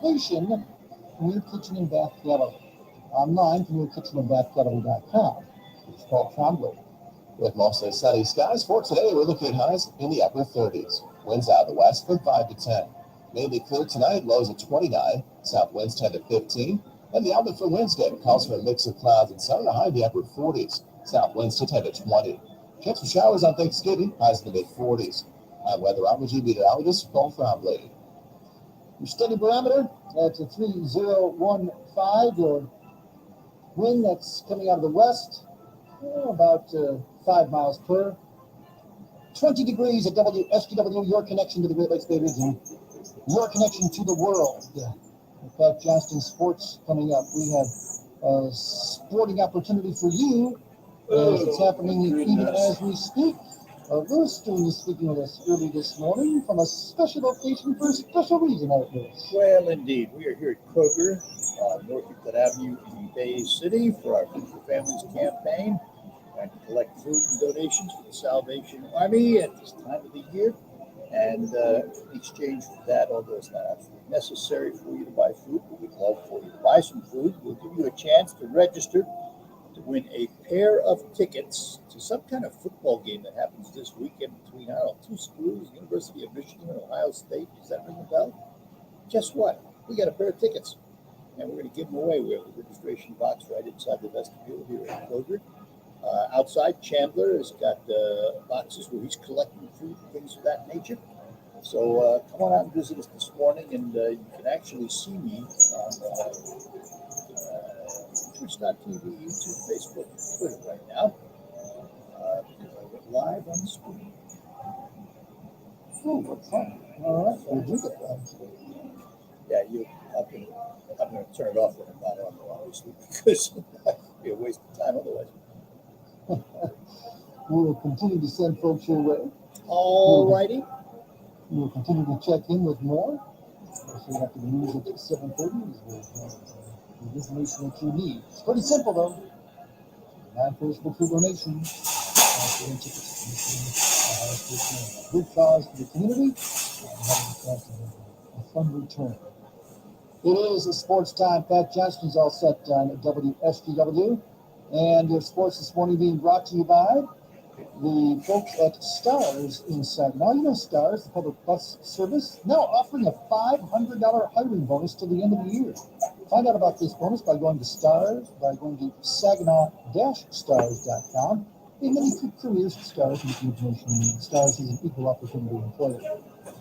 location, Premier Kitchen and Bath Gallery. Online, PremierKitchenandBathGallery.com. It's called Trombley. With mostly sunny skies for today, we're looking at highs in the upper 30s. Winds out of the west from 5 to 10. Mainly clear tonight, lows at 29. South winds 10 to 15. And the outlook for Wednesday calls for a mix of clouds and sun and a high in the upper 40s. South winds to 10 to 20. Chance for showers on Thanksgiving, highs in the mid 40s. Weather outlook meteorologist Paul Trombley. Your steady barometer at 3015. Your wind that's coming out of the west, about 5 miles per. 20 degrees at WSGW, your connection to the Great Lakes Bay region, your connection to the world. In fact, Johnston Sports coming up. We have a sporting opportunity for you. It's happening even as we speak. Lewis Stewart is speaking with us early this morning from a special location for a special reason, out there. Well, indeed. We are here at Kroger, North Euclid Avenue in Bay City for our Food for Families campaign. Trying to collect food and donations for the Salvation Army at this time of the year. And in exchange for that, although it's not absolutely necessary for you to buy food, but we'd love for you to buy some food. We'll give you a chance to register to win a pair of tickets to some kind of football game that happens this weekend between, I don't know, two schools, University of Michigan and Ohio State. Does that ring a bell? Guess what? We got a pair of tickets, and we're going to give them away. We have the registration box right inside the vestibule here at Kroger. Outside, Chandler has got boxes where he's collecting food and things of that nature. So come on out and visit us this morning, and you can actually see me on Twitch.tv, YouTube, Facebook, and Twitter right now. Because I went live on the screen. Oh, what's that? All right, we'll do that. Yeah, I'm going to turn it off when I'm not on there, obviously, because it'd be a waste of time otherwise. We will continue to send folks your way. All righty. We will continue to check in with more. Especially after the news at 7:30 is the information that you need. It's pretty simple, though. Non-perishable food donation. Good cause for the community. And having a fun return. It is a sports time. Pat Johnston's all set on WSGW. And your sports this morning being brought to you by the folks at Stars in Saginaw. You know Stars, the public bus service, now offering a $500 hiring bonus till the end of the year. Find out about this bonus by going to Saginaw-Stars.com. In many careers, Stars with the information you need. Stars is an equal opportunity employer.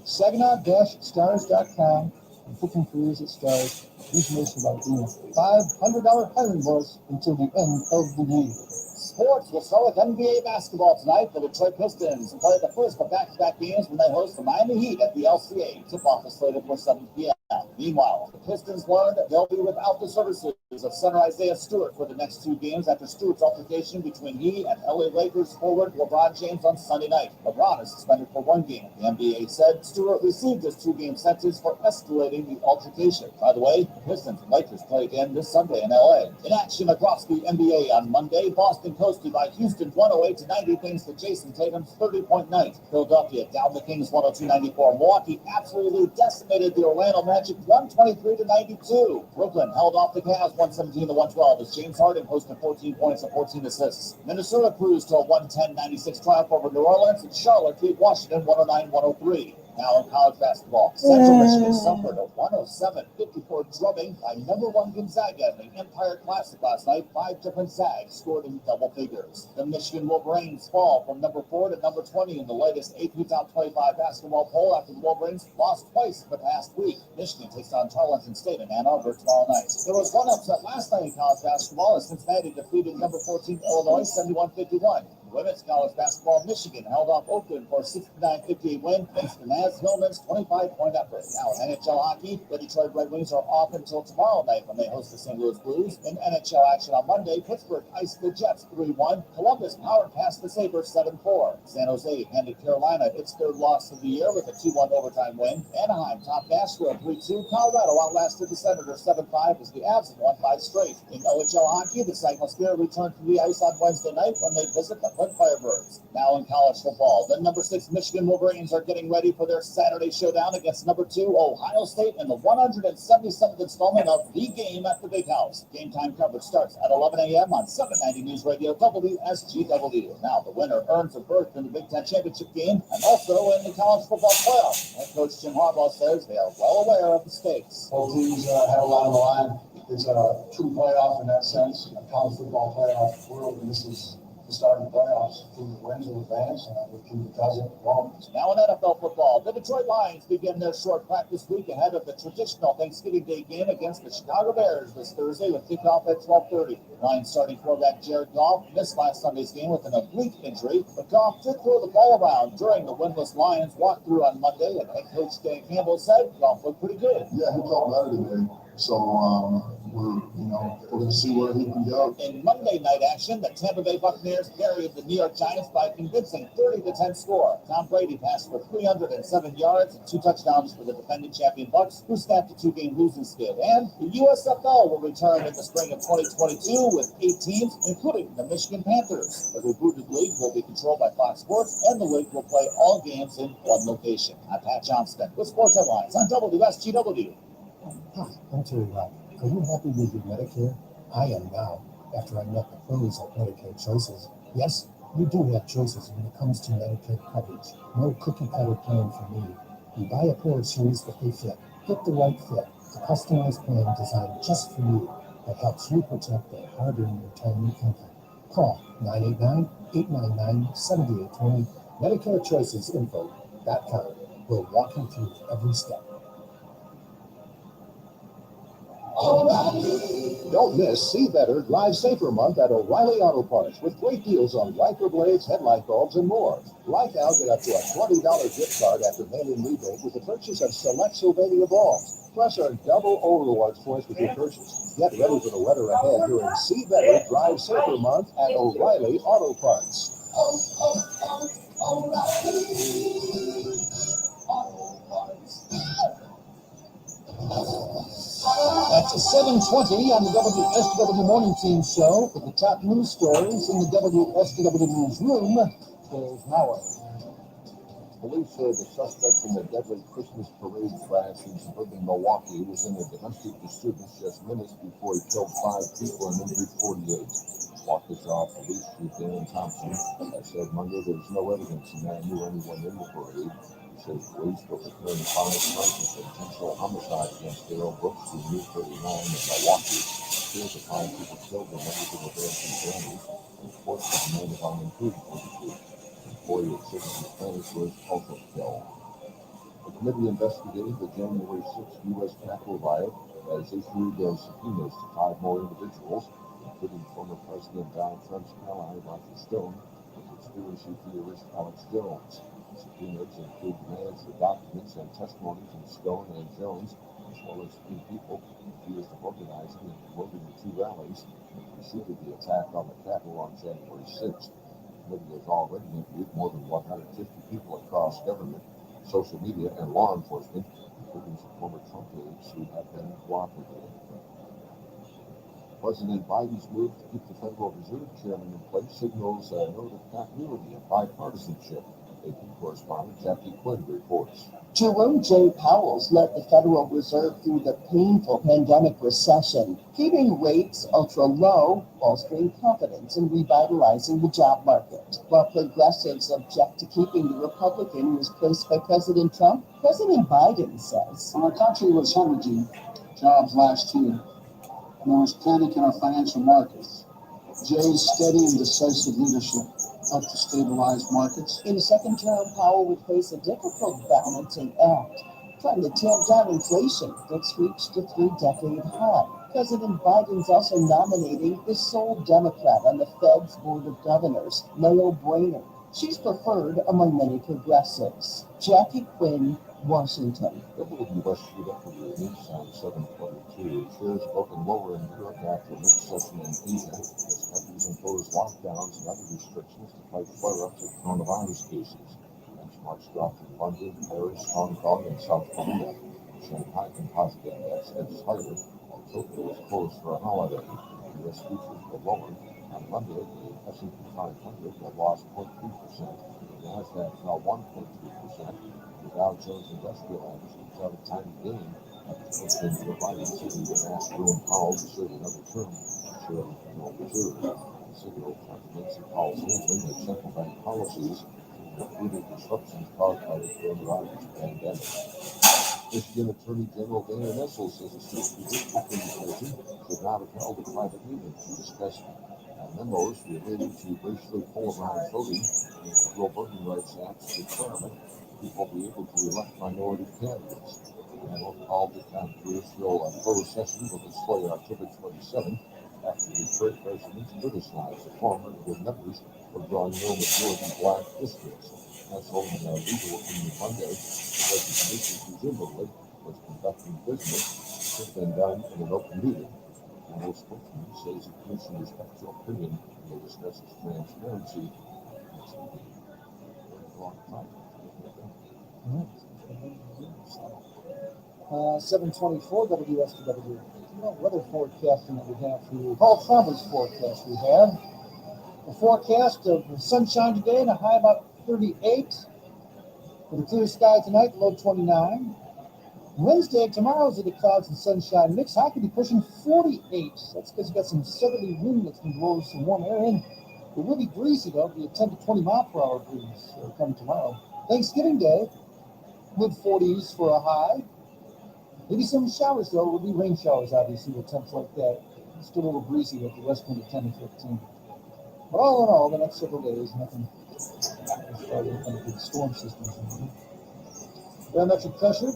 Saginaw-Stars.com. And cooking careers at Stars. Information about being a $500 hiring bonus until the end of the year. Sports will start with NBA basketball tonight. The Detroit Pistons play the first of back-to-back games when they host the Miami Heat at the LCA. Tip-off is slated for 7 p.m. Meanwhile, the Pistons learned that they'll be without the services of center Isaiah Stewart for the next 2 games after Stewart's altercation between he and LA Lakers forward LeBron James on Sunday night. LeBron is suspended for 1 game. The NBA said Stewart received his 2-game sentence for escalating the altercation. By the way, the Pistons and Lakers play again this Sunday in LA. In action across the NBA on Monday, Boston coasted by Houston 108-90 thanks to Jason Tatum's 30-point night. Philadelphia downed the Kings 102-94. Milwaukee absolutely decimated the Orlando Magic 123-92. Brooklyn held off the Cavs 117-112 as James Harden posted 14 points and 14 assists. Minnesota cruised to a 110-96 triumph over New Orleans, and Charlotte beat Washington 109-103. Now in college basketball, Central Michigan suffered a 107-54 drubbing by #1 Gonzaga in the Empire Classic last night. 5 different Zags scored in double figures. The Michigan Wolverines fall from number 4 to number 20 in the latest AP Top 25 basketball poll after the Wolverines lost twice the past week. Michigan takes on Tarleton State in Ann Arbor tomorrow night. There was one upset last night in college basketball as Cincinnati defeated number 14 Illinois 71-51. Women's college basketball, Michigan held off Oakland for a 69-58 win thanks to Naz Hillman's 25-point effort. Now in NHL hockey, the Detroit Red Wings are off until tomorrow night when they host the St. Louis Blues. In NHL action on Monday, Pittsburgh iced the Jets 3-1. Columbus powered past the Sabres 7-4. San Jose handed Carolina its 3rd loss of the year with a 2-1 overtime win. Anaheim topped Nashville 3-2. Colorado outlasted the Senators 7-5 as the Avs have won 5 straight. In OHL hockey, the St. Louis Spirit returned to the ice on Wednesday night when they visit the Detroit Firebirds. Now in college football, the number 6 Michigan Wolverines are getting ready for their Saturday showdown against number 2 Ohio State in the 177th installment of The Game at the Big House. Game time coverage starts at 11 a.m. on 790 News Radio WSGW. Now the winner earns a berth in the Big Ten Championship game and also in the college football playoff. Head coach Jim Harbaugh says they are well aware of the stakes. Both teams have a lot on the line. It's a true playoff in that sense, a college football playoff world, and this is the start of the playoffs. Team that wins will advance, and the team that doesn't won't. Now in NFL football, the Detroit Lions begin their short practice week ahead of the traditional Thanksgiving Day game against the Chicago Bears this Thursday with kickoff at 12:30. Lions starting quarterback Jared Goff missed last Sunday's game with an oblique injury, but Goff did throw the ball around during the winless Lions walkthrough on Monday, and head coach Dan Campbell said Goff looked pretty good. Yeah, he felt better today. So we're going to see where he can go. In Monday night action, the Tampa Bay Buccaneers carried the New York Giants by a convincing 30-10 score. Tom Brady passed for 307 yards and 2 touchdowns for the defending champion Bucs, who snapped a 2-game losing skid. And the USFL will return in the spring of 2022 with 8 teams, including the Michigan Panthers. The rebooted league will be controlled by Fox Sports, and the league will play all games in one location. I'm Pat Johnston with Sports Headlines on WSGW. Hi, I'm Terry Rock. Are you happy with your Medicare? I am now, after I met the pros at Medicare Choices. Yes, you do have choices when it comes to Medicare coverage. No cookie-cutter plan for me. You buy a pair of shoes that they fit. Get the right fit. A customized plan designed just for you that helps you protect that hard-earned retirement income. Call 989-899-7820, MedicareChoicesInfo.com. We'll walk you through every step. Don't miss See Better, Drive Safer month at O'Reilly Auto Parts with great deals on wiper blades, headlight bulbs, and more. Right now, get up to a $20 gift card after mailing rebate with the purchase of select Sylvania bulbs. Plus, earn double O rewards points with your purchase. Get ready for the weather ahead during See Better, Drive Safer month at O'Reilly Auto Parts. At 7:20 on the WSW Morning Team Show for the top news stories in the WSW Newsroom, there's Mauer. Police say the suspect in the deadly Christmas parade crash in suburban Milwaukee was in a domestic disturbance just minutes before he killed 5 people and injured 48. Waukesha Police Chief Dan Thompson has said Monday there was no evidence the man knew anyone in the parade. He says police were preparing 5 charges of potential homicide against Darrell Brooks, who moved 39 in Milwaukee. Appears to 5 people killed and members of the Bears families, and 4 of the men have been included for the truth. Employee of Citizens Bank was also killed. The committee investigating the January 6th U.S. Capitol riot has issued subpoenas to 5 more individuals, including former President Donald Trump's ally Roger Stone and conspiracy theorist Alex Jones. Subpoenas include demands for documents and testimony from Stone and Jones, as well as 3 people accused of organizing and promoting the 2 rallies that preceded the attack on the Capitol on January 6th. The committee has already interviewed more than 150 people across government, social media, and law enforcement, including some former Trump aides who have been cooperative. President Biden's move to keep the Federal Reserve Chairman in place signals a note of continuity and bipartisanship. AP correspondent Jackie Quinn reports. Jerome J. Powell's led the Federal Reserve through the painful pandemic recession, keeping rates ultra low, bolstering confidence and revitalizing the job market. While progressives object to keeping the Republican who was placed by President Trump, President Biden says, Our country was hemorrhaging jobs last year, and there was panic in our financial markets. Jay's steady and decisive leadership helped to stabilize markets. In a second term, Powell would face a difficult balancing act, trying to tamp down inflation that's reached a 3-decade high. President Biden's also nominating the sole Democrat on the Fed's Board of Governors, Lael Brainerd. She's preferred among many progressives. Jackie Quinn, Washington. WSGW News on 722. Shares have opened lower in Europe after mixed session in Asia as countries impose lockdowns and other restrictions to fight flare-ups of coronavirus cases. Benchmarks dropped in London, Paris, Hong Kong, and South Korea. Shanghai Composite Index edged higher, while Tokyo was closed for a holiday. U.S. futures were lower. On Monday, the S&P 500 had lost 0.3%. The Nasdaq fell 1.3%. The Dow Jones Industrial Average was out a tiny gain after President Joe Biden said he would ask Jerome Powell to serve another term as chair of the Federal Reserve. The signal contradicts Powell's handling of central bank policies, including disruptions caused by the coronavirus pandemic. Michigan Attorney General Dana Nessel says a state district administration should not have held a private meeting to discuss memos related to racially polarized voting and the Federal Voting Rights Act's requirement people be able to elect minority candidates. The panel called the controversial closed session will display October 27th after Detroit residents criticized the former when members were drawing no majority black districts. Nessel in a legal opinion Monday said the commission presumably was conducting business should have been done in an open meeting. The panel spokesman says the commission respects your opinion and will discuss its transparency next meeting. Long time. 724 WSTW. Weather forecasting that we have for you. Paul Trombley's forecast we have. A forecast of sunshine today and a high about 38. With a clear sky tonight, low 29. Wednesday, tomorrow's the clouds and sunshine mix. High could be pushing 48. That's because you got some southerly wind that's going to blow some warm air in. It will be breezy, though. It'll be a 10 to 20 mile per hour breeze coming tomorrow. Thanksgiving Day, mid 40s for a high. Maybe some showers, though. It will be rain showers, obviously, with temps like that. It's still a little breezy with the west wind at 10 to 15. But all in all, the next several days, nothing as far as any big storm systems. Barometric pressure,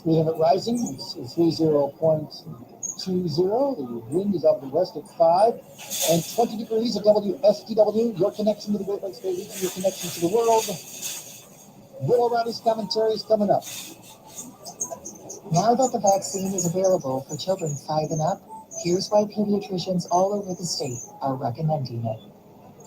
we have it rising. It's 30.20. The wind is out of the west at 5 and 20 degrees at WSTW. Your connection to the Great Lakes Bay region, your connection to the world. Will O'Reilly's commentary is coming up. Now that the vaccine is available for children 5 and up, here's why pediatricians all over the state are recommending it.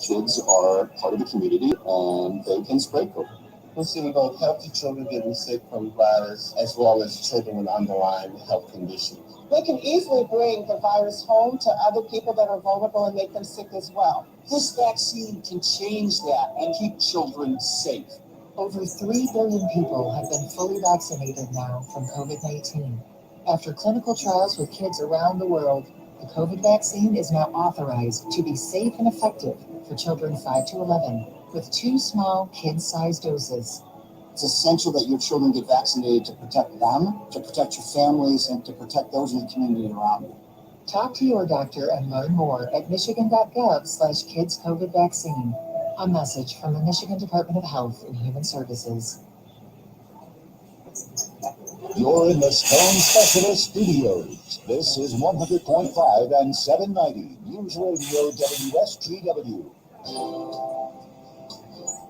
Kids are part of the community and they can spread COVID. We're seeing both healthy children getting sick from virus as well as children with underlying health conditions. They can easily bring the virus home to other people that are vulnerable and make them sick as well. This vaccine can change that and keep children safe. Over 3 billion people have been fully vaccinated now from COVID-19. After clinical trials with kids around the world, the COVID vaccine is now authorized to be safe and effective for children 5 to 11 with 2 small kid-sized doses. It's essential that your children get vaccinated to protect them, to protect your families, and to protect those in the community around you. Talk to your doctor and learn more at michigan.gov/kids COVID vaccine. A message from the Michigan Department of Health and Human Services. You're in the Stone Specialist Studios. This is 100.5 and 790 News Radio WSTW.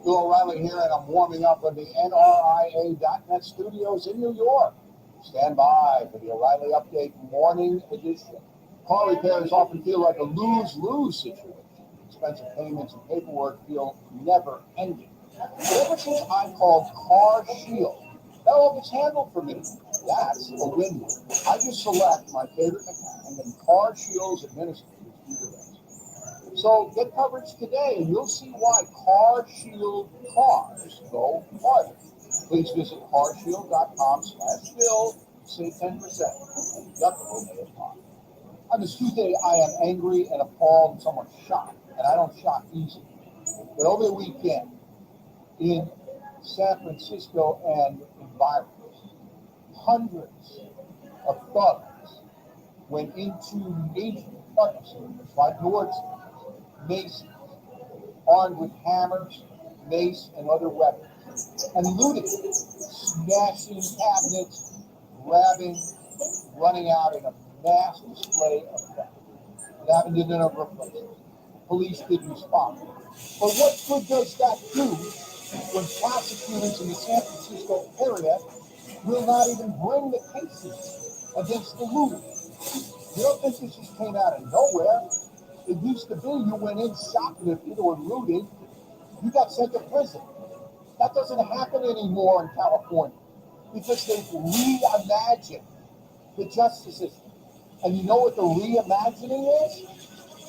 Bill O'Reilly here, and I'm warming up in the NRIA.net studios in New York. Stand by for the O'Reilly Update Morning Edition. Car repairs often feel like a lose-lose situation. Expensive payments and paperwork feel never-ending. But ever since I called Car Shield, that all gets handled for me. That's a win. I just select my favorite account, and then Car Shield's administrators do the rest. So get coverage today, and you'll see why Car Shield cars go farther. Please visit carshield.com/bill. Save 10%. Deductible may apply. On this Tuesday, I am angry and appalled and somewhat shocked, and I don't shock easily. But over the weekend, in San Francisco and environs, hundreds of thugs went into major department stores like Nordstrom, Macy's, armed with hammers, mace, and other weapons, and looting, smashing cabinets, grabbing, running out in a mass display of theft. It happened in a number of places. Police did respond. But what good does that do when prosecutors in the San Francisco area will not even bring the cases against the looters? You don't think this just came out of nowhere? It used to be you went in, shoplifted, or looted, you got sent to prison. That doesn't happen anymore in California because they've reimagined the justice system. And you know what the reimagining is?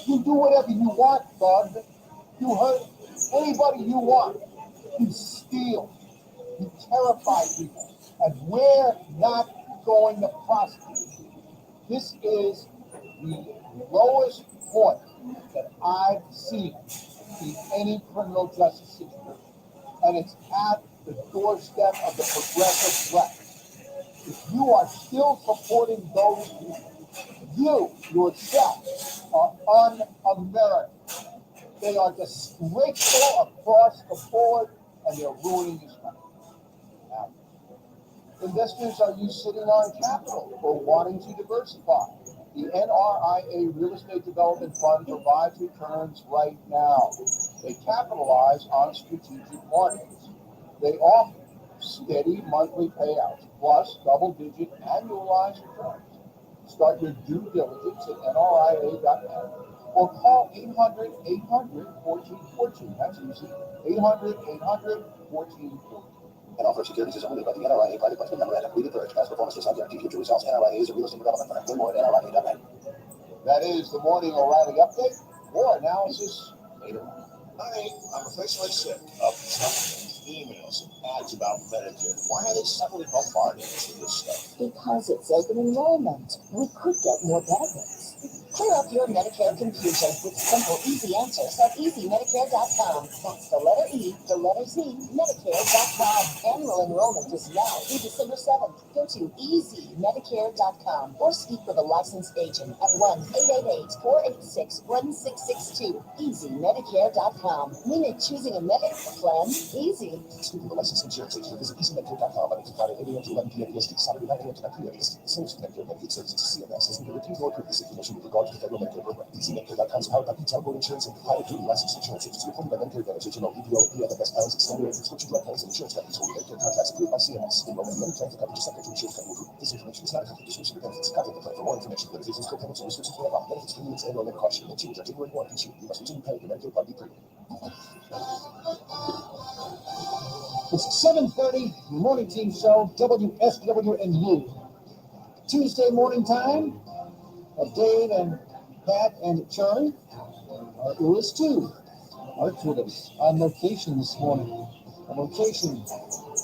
You do whatever you want, bud. You hurt anybody you want. You steal. You terrify people. And we're not going to prosecute. This is the lowest point that I've seen in any criminal justice situation. And it's at the doorstep of the progressive left. If you are still supporting those people, you yourself are un-American. They are disgraceful across the board, and they're ruining this country. Now, investors are you sitting on capital or wanting to diversify? The NRIA Real Estate Development Fund provides returns right now. They capitalize on strategic markets. They offer steady monthly payouts plus double-digit annualized returns. Start your due diligence at nria.net or call 800-800-1414. That's easy. 800-800-1414. And offer securities is only by the NRIA Private Placement Memorandum. We encourage past performance does not guarantee future results. NRIA is a real estate development firm. Learn more at nria.net. That is the Morning O'Reilly Update. More analysis later on. Hi, I'm officially sick of emails and ads about Medicare. Why are they suddenly bombarding us with this stuff? Because it's open enrollment. We could get more benefits. Clear up your Medicare confusion with simple, easy answers at EasyMedicare.com. That's the letter E, the letter Z, Medicare.com. Annual enrollment is now through December 7th. Go to EasyMedicare.com or speak with a licensed agent at 1-888-486-1662. EasyMedicare.com. We make choosing a medical plan easy. Speaking of licensed insurance agent, visit EasyMedicare.com Monday to Friday, 8 a.m. to 11 p.m. EST, Saturday, 9 a.m. to 9 p.m. EST. Sales to Medicare Medicaid services to CMS has been reviewed or previous information with regard to the federal Medicare program. EasyMedicare.com is powered by Detail Board Insurance and Private Duty Licensed Insurance Agency appointed by Medicare Advantage, HMO, EPO, PFFS plans, standard prescription drug plans, and insurance companies for Medicare contracts approved by CMS. Enrollment in many plans and coverages subject to insurance company approval. This information is not a complete description of benefits. Contact the plan for more information. Limitations, co-payments, and restrictions may apply. Benefits, premiums, and enrollment costs may change on January 1 each year. You must continue paying your Medicare Part B premium. It's 7:30, Morning Team Show, WSWNU. Tuesday morning time of Dave and Pat and Charlie. Our Lewis too. Art's with us on location this morning. A location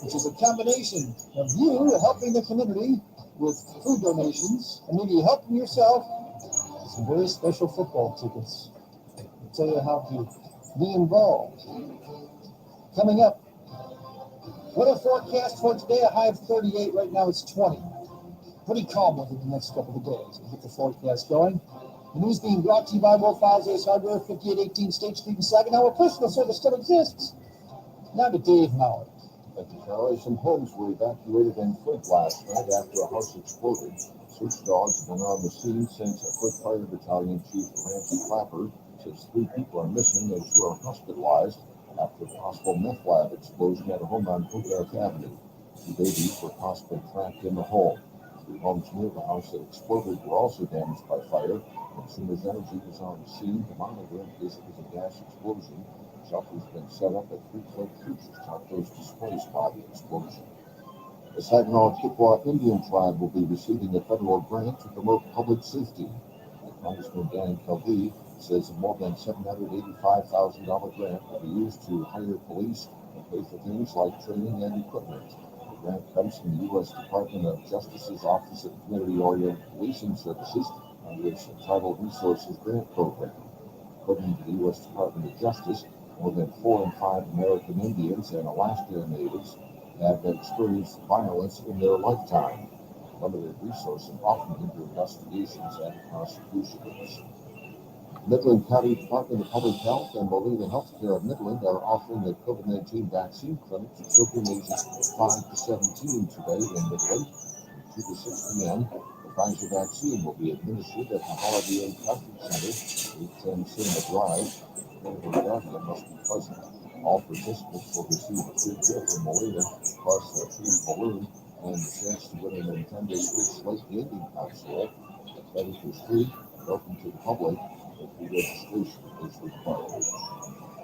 which is a combination of you helping the community with food donations and maybe helping yourself with some very special football tickets. I'll tell you how to be involved. Coming up, weather forecast for today, a high of 38. Right now it's 20. Pretty calm weather the next couple of days. We'll get the forecast going. The news being brought to you by Wolf Houses Hardware, 5818 State Street in Saginaw, where personal service still exists. Now to Dave Mallett. Thank you, Charlie. Some homes were evacuated in Flint last night after a house exploded. Search dogs have been on the scene since Flint Fire Battalion Chief Ramsey Clapper says 3 people are missing and 2 are hospitalized after a possible meth lab explosion at a home on Hogarth Avenue. 2 babies were possibly trapped in the home. 3 homes near the house that exploded were also damaged by fire. Consumers Energy was on the scene to monitor in case it was a gas explosion. Shelters have been set up at 3 Flint creatures top those displaced by the explosion. The Saginaw Chippewa Indian Tribe will be receiving a federal grant to promote public safety. Congressman Dan Kelby says a more than $785,000 grant will be used to hire police and pay for things like training and equipment. The grant comes from the U.S. Department of Justice's Office of Community-Oriented Policing Services under its Tribal Resources Grant Program. According to the U.S. Department of Justice, more than 4 in 5 American Indians and Alaska Natives have experienced violence in their lifetime. Limited resources often hinder investigations and prosecutions. Midland County Department of Public Health and Molina Healthcare of Midland are offering a COVID-19 vaccine clinic to children ages 5 to 17 today in Midland. From 2 to 6 p.m., the Pfizer vaccine will be administered at the Holiday Inn Country Center, 810 Cinema Drive. The area must be present. All participants will receive a free gift from Molina, plus a free balloon and the chance to win a Nintendo Switch Lite gaming console. The clinic is free and open to the public. Registration is required.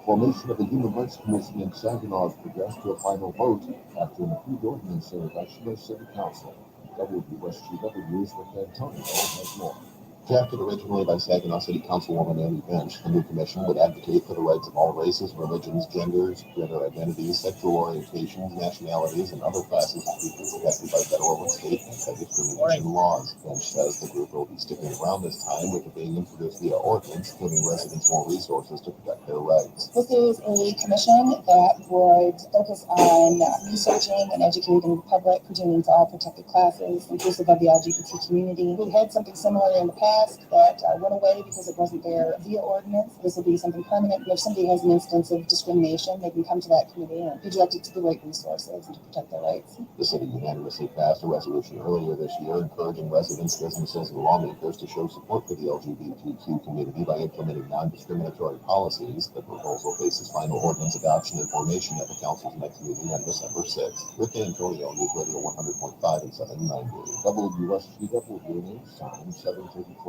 Formation of the Human Rights Commission in Saginaw has progressed to a final vote after an approved ordinance introduction by City Council. WSGW is with Antonio has more. Drafted originally by Saginaw City Councilwoman Amy Bench, the new commission would advocate for the rights of all races, religions, genders, gender identities, sexual orientations, nationalities, and other classes of people protected by federal and state anti-discrimination laws. Bench says the group will be sticking around this time with it being introduced via ordinance, giving residents more resources to protect their rights. This is a commission that would focus on researching and educating the public pertaining to all protected classes, inclusive of the LGBT community. We had something similar in the past that went away because it wasn't there via ordinance. This will be something permanent. If somebody has an instance of discrimination, they can come to that committee and be directed to the right resources and to protect their rights. The city unanimously passed a resolution earlier this year encouraging residents, businesses, and lawmakers to show support for the LGBTQ community by implementing non-discriminatory policies. The proposal faces final ordinance adoption and formation at the council's next meeting on December 6th. Rick Antonio, News Radio 100.5 and 790. WSGW News Time 734.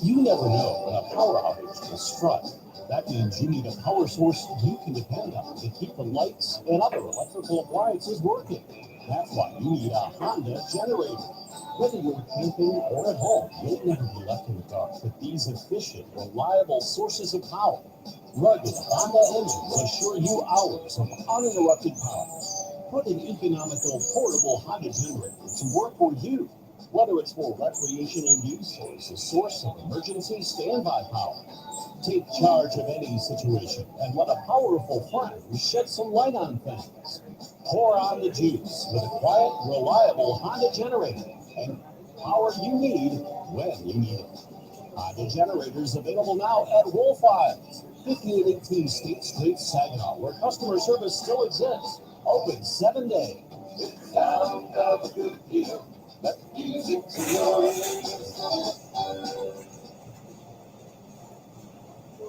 You never know when a power outage will strike. That means you need a power source you can depend on to keep the lights and other electrical appliances working. That's why you need a Honda generator. Whether you're camping or at home, you'll never be left in the dark with these efficient, reliable sources of power. Rugged Honda engines assure you hours of uninterrupted power. Put an economical, portable Honda generator to work for you. Whether it's for recreational use or as a source of emergency standby power. Take charge of any situation and let a powerful friend shed some light on things. Pour on the juice with a quiet, reliable Honda generator and power you need when you need it. Honda generators available now at Wolfiles, 5818 State Street, Saginaw, where customer service still exists. Open 7 days. It sounds of a good deal. That's easy to know.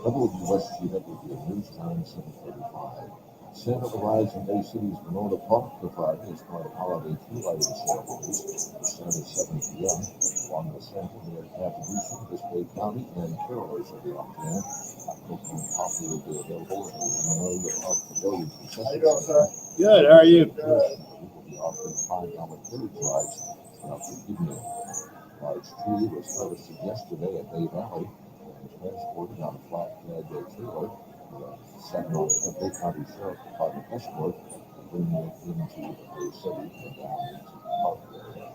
WSGW News Time 735. Santa arrives in Bay City's Winona Park for Friday as part of holiday tree lighting ceremonies. It starts at 7 p.m. Along with Santa, Mayor Kathy Boucher, Biscayne County, and carolers will be on hand. Cocoa and coffee will be available at the Winona Park Pavilion. How you doing, sir? Good. How are you? Good. We will be offering $5 carriage rides throughout the evening. Large tree was harvested yesterday at Bay Valley and transported on a flatbed trailer. Saginaw Bay County Sheriff Department escort, bringing it into Bay City and down into the park area.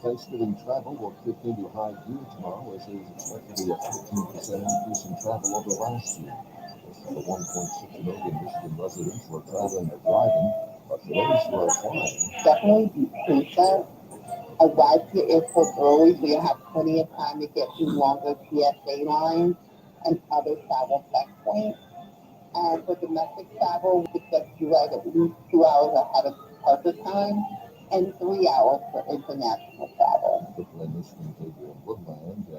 Thanksgiving travel will kick into high gear tomorrow as there is expected to be a 15% increase in travel over last year. The 1.6 million Michigan residents who are traveling or driving, but for those who are flying, Definitely be patient. Arrive to the airport early so you have plenty of time to get through longer TSA lines and other travel checkpoints. And for domestic travel, we expect you right at least 2 hours ahead of departure time and 3 hours for international travel. particularly Michigan, Xavier, and Woodland,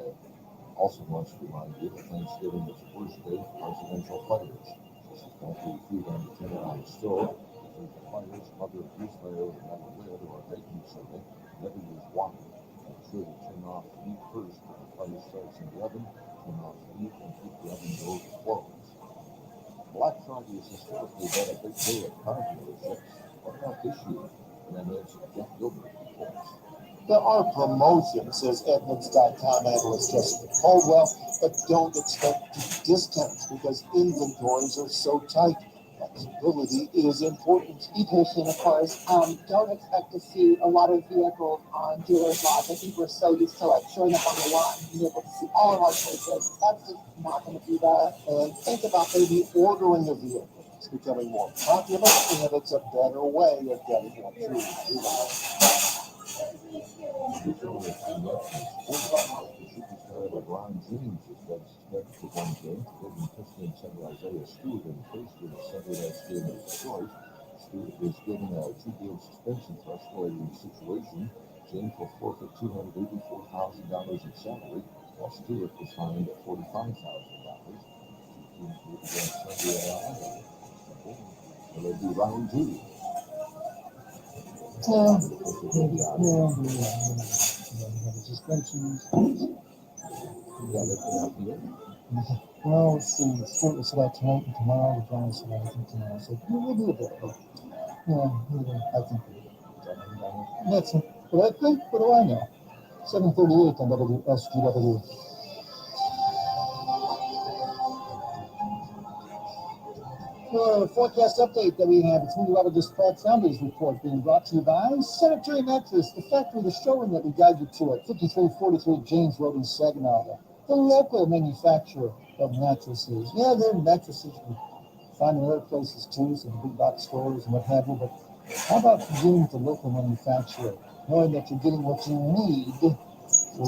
also wants to remind you that Thanksgiving is the first day for residential fires. This is not the food on the table on the stove. If the fires, mother of grease fire with a metal lid or a baking soda, never use water. Make sure to turn off the heat first when the fire starts in the oven. Turn off the heat and keep the oven door closed. Black Friday has historically been a big day at car dealerships. What about this year? Managed Jeff Gilbert reports. There are promotions, says Edmunds.com analyst Jessica Caldwell, but don't expect discounts because inventories are so tight. Flexibility is important. Be patient, of course. Don't expect to see a lot of vehicles on dealers' lots. I think we're so used to like showing up on the lot and being able to see all of our choices. That's just not going to be there. And think about maybe ordering a vehicle. It's becoming more popular, and it's a better way of getting what you want. Superstar LeBron James is suspended for 1 game, giving Pistons center Isaiah Stewart in place for the Sunday night's game of Detroit. Stewart is given a 2-game suspension for escalating the situation. James will forfeit $284,000 in salary, while Stewart was fined at $45,000. Two teams will begin Sunday at Alabama. Will it be round 2? The suspensions. Yeah, they're going to be in. Well, let's see. Stewart was about tonight and tomorrow. The Browns tonight, I think tomorrow. So we'll do a bit. But, yeah, I think we'll do. That's it. But I think, what do I know? 7:38 on WSGW. For a forecast update that we have, it's meteorologist Pat Foundry's report being brought to you by Sanitary Mattress, the factory, the showroom that we guide you to at 5343 James Road in Saginaw, the local manufacturer of mattresses. Yeah, they're mattresses you find in other places too, some big box stores and what have you, but how about getting with the local manufacturer, knowing that you're getting what you need for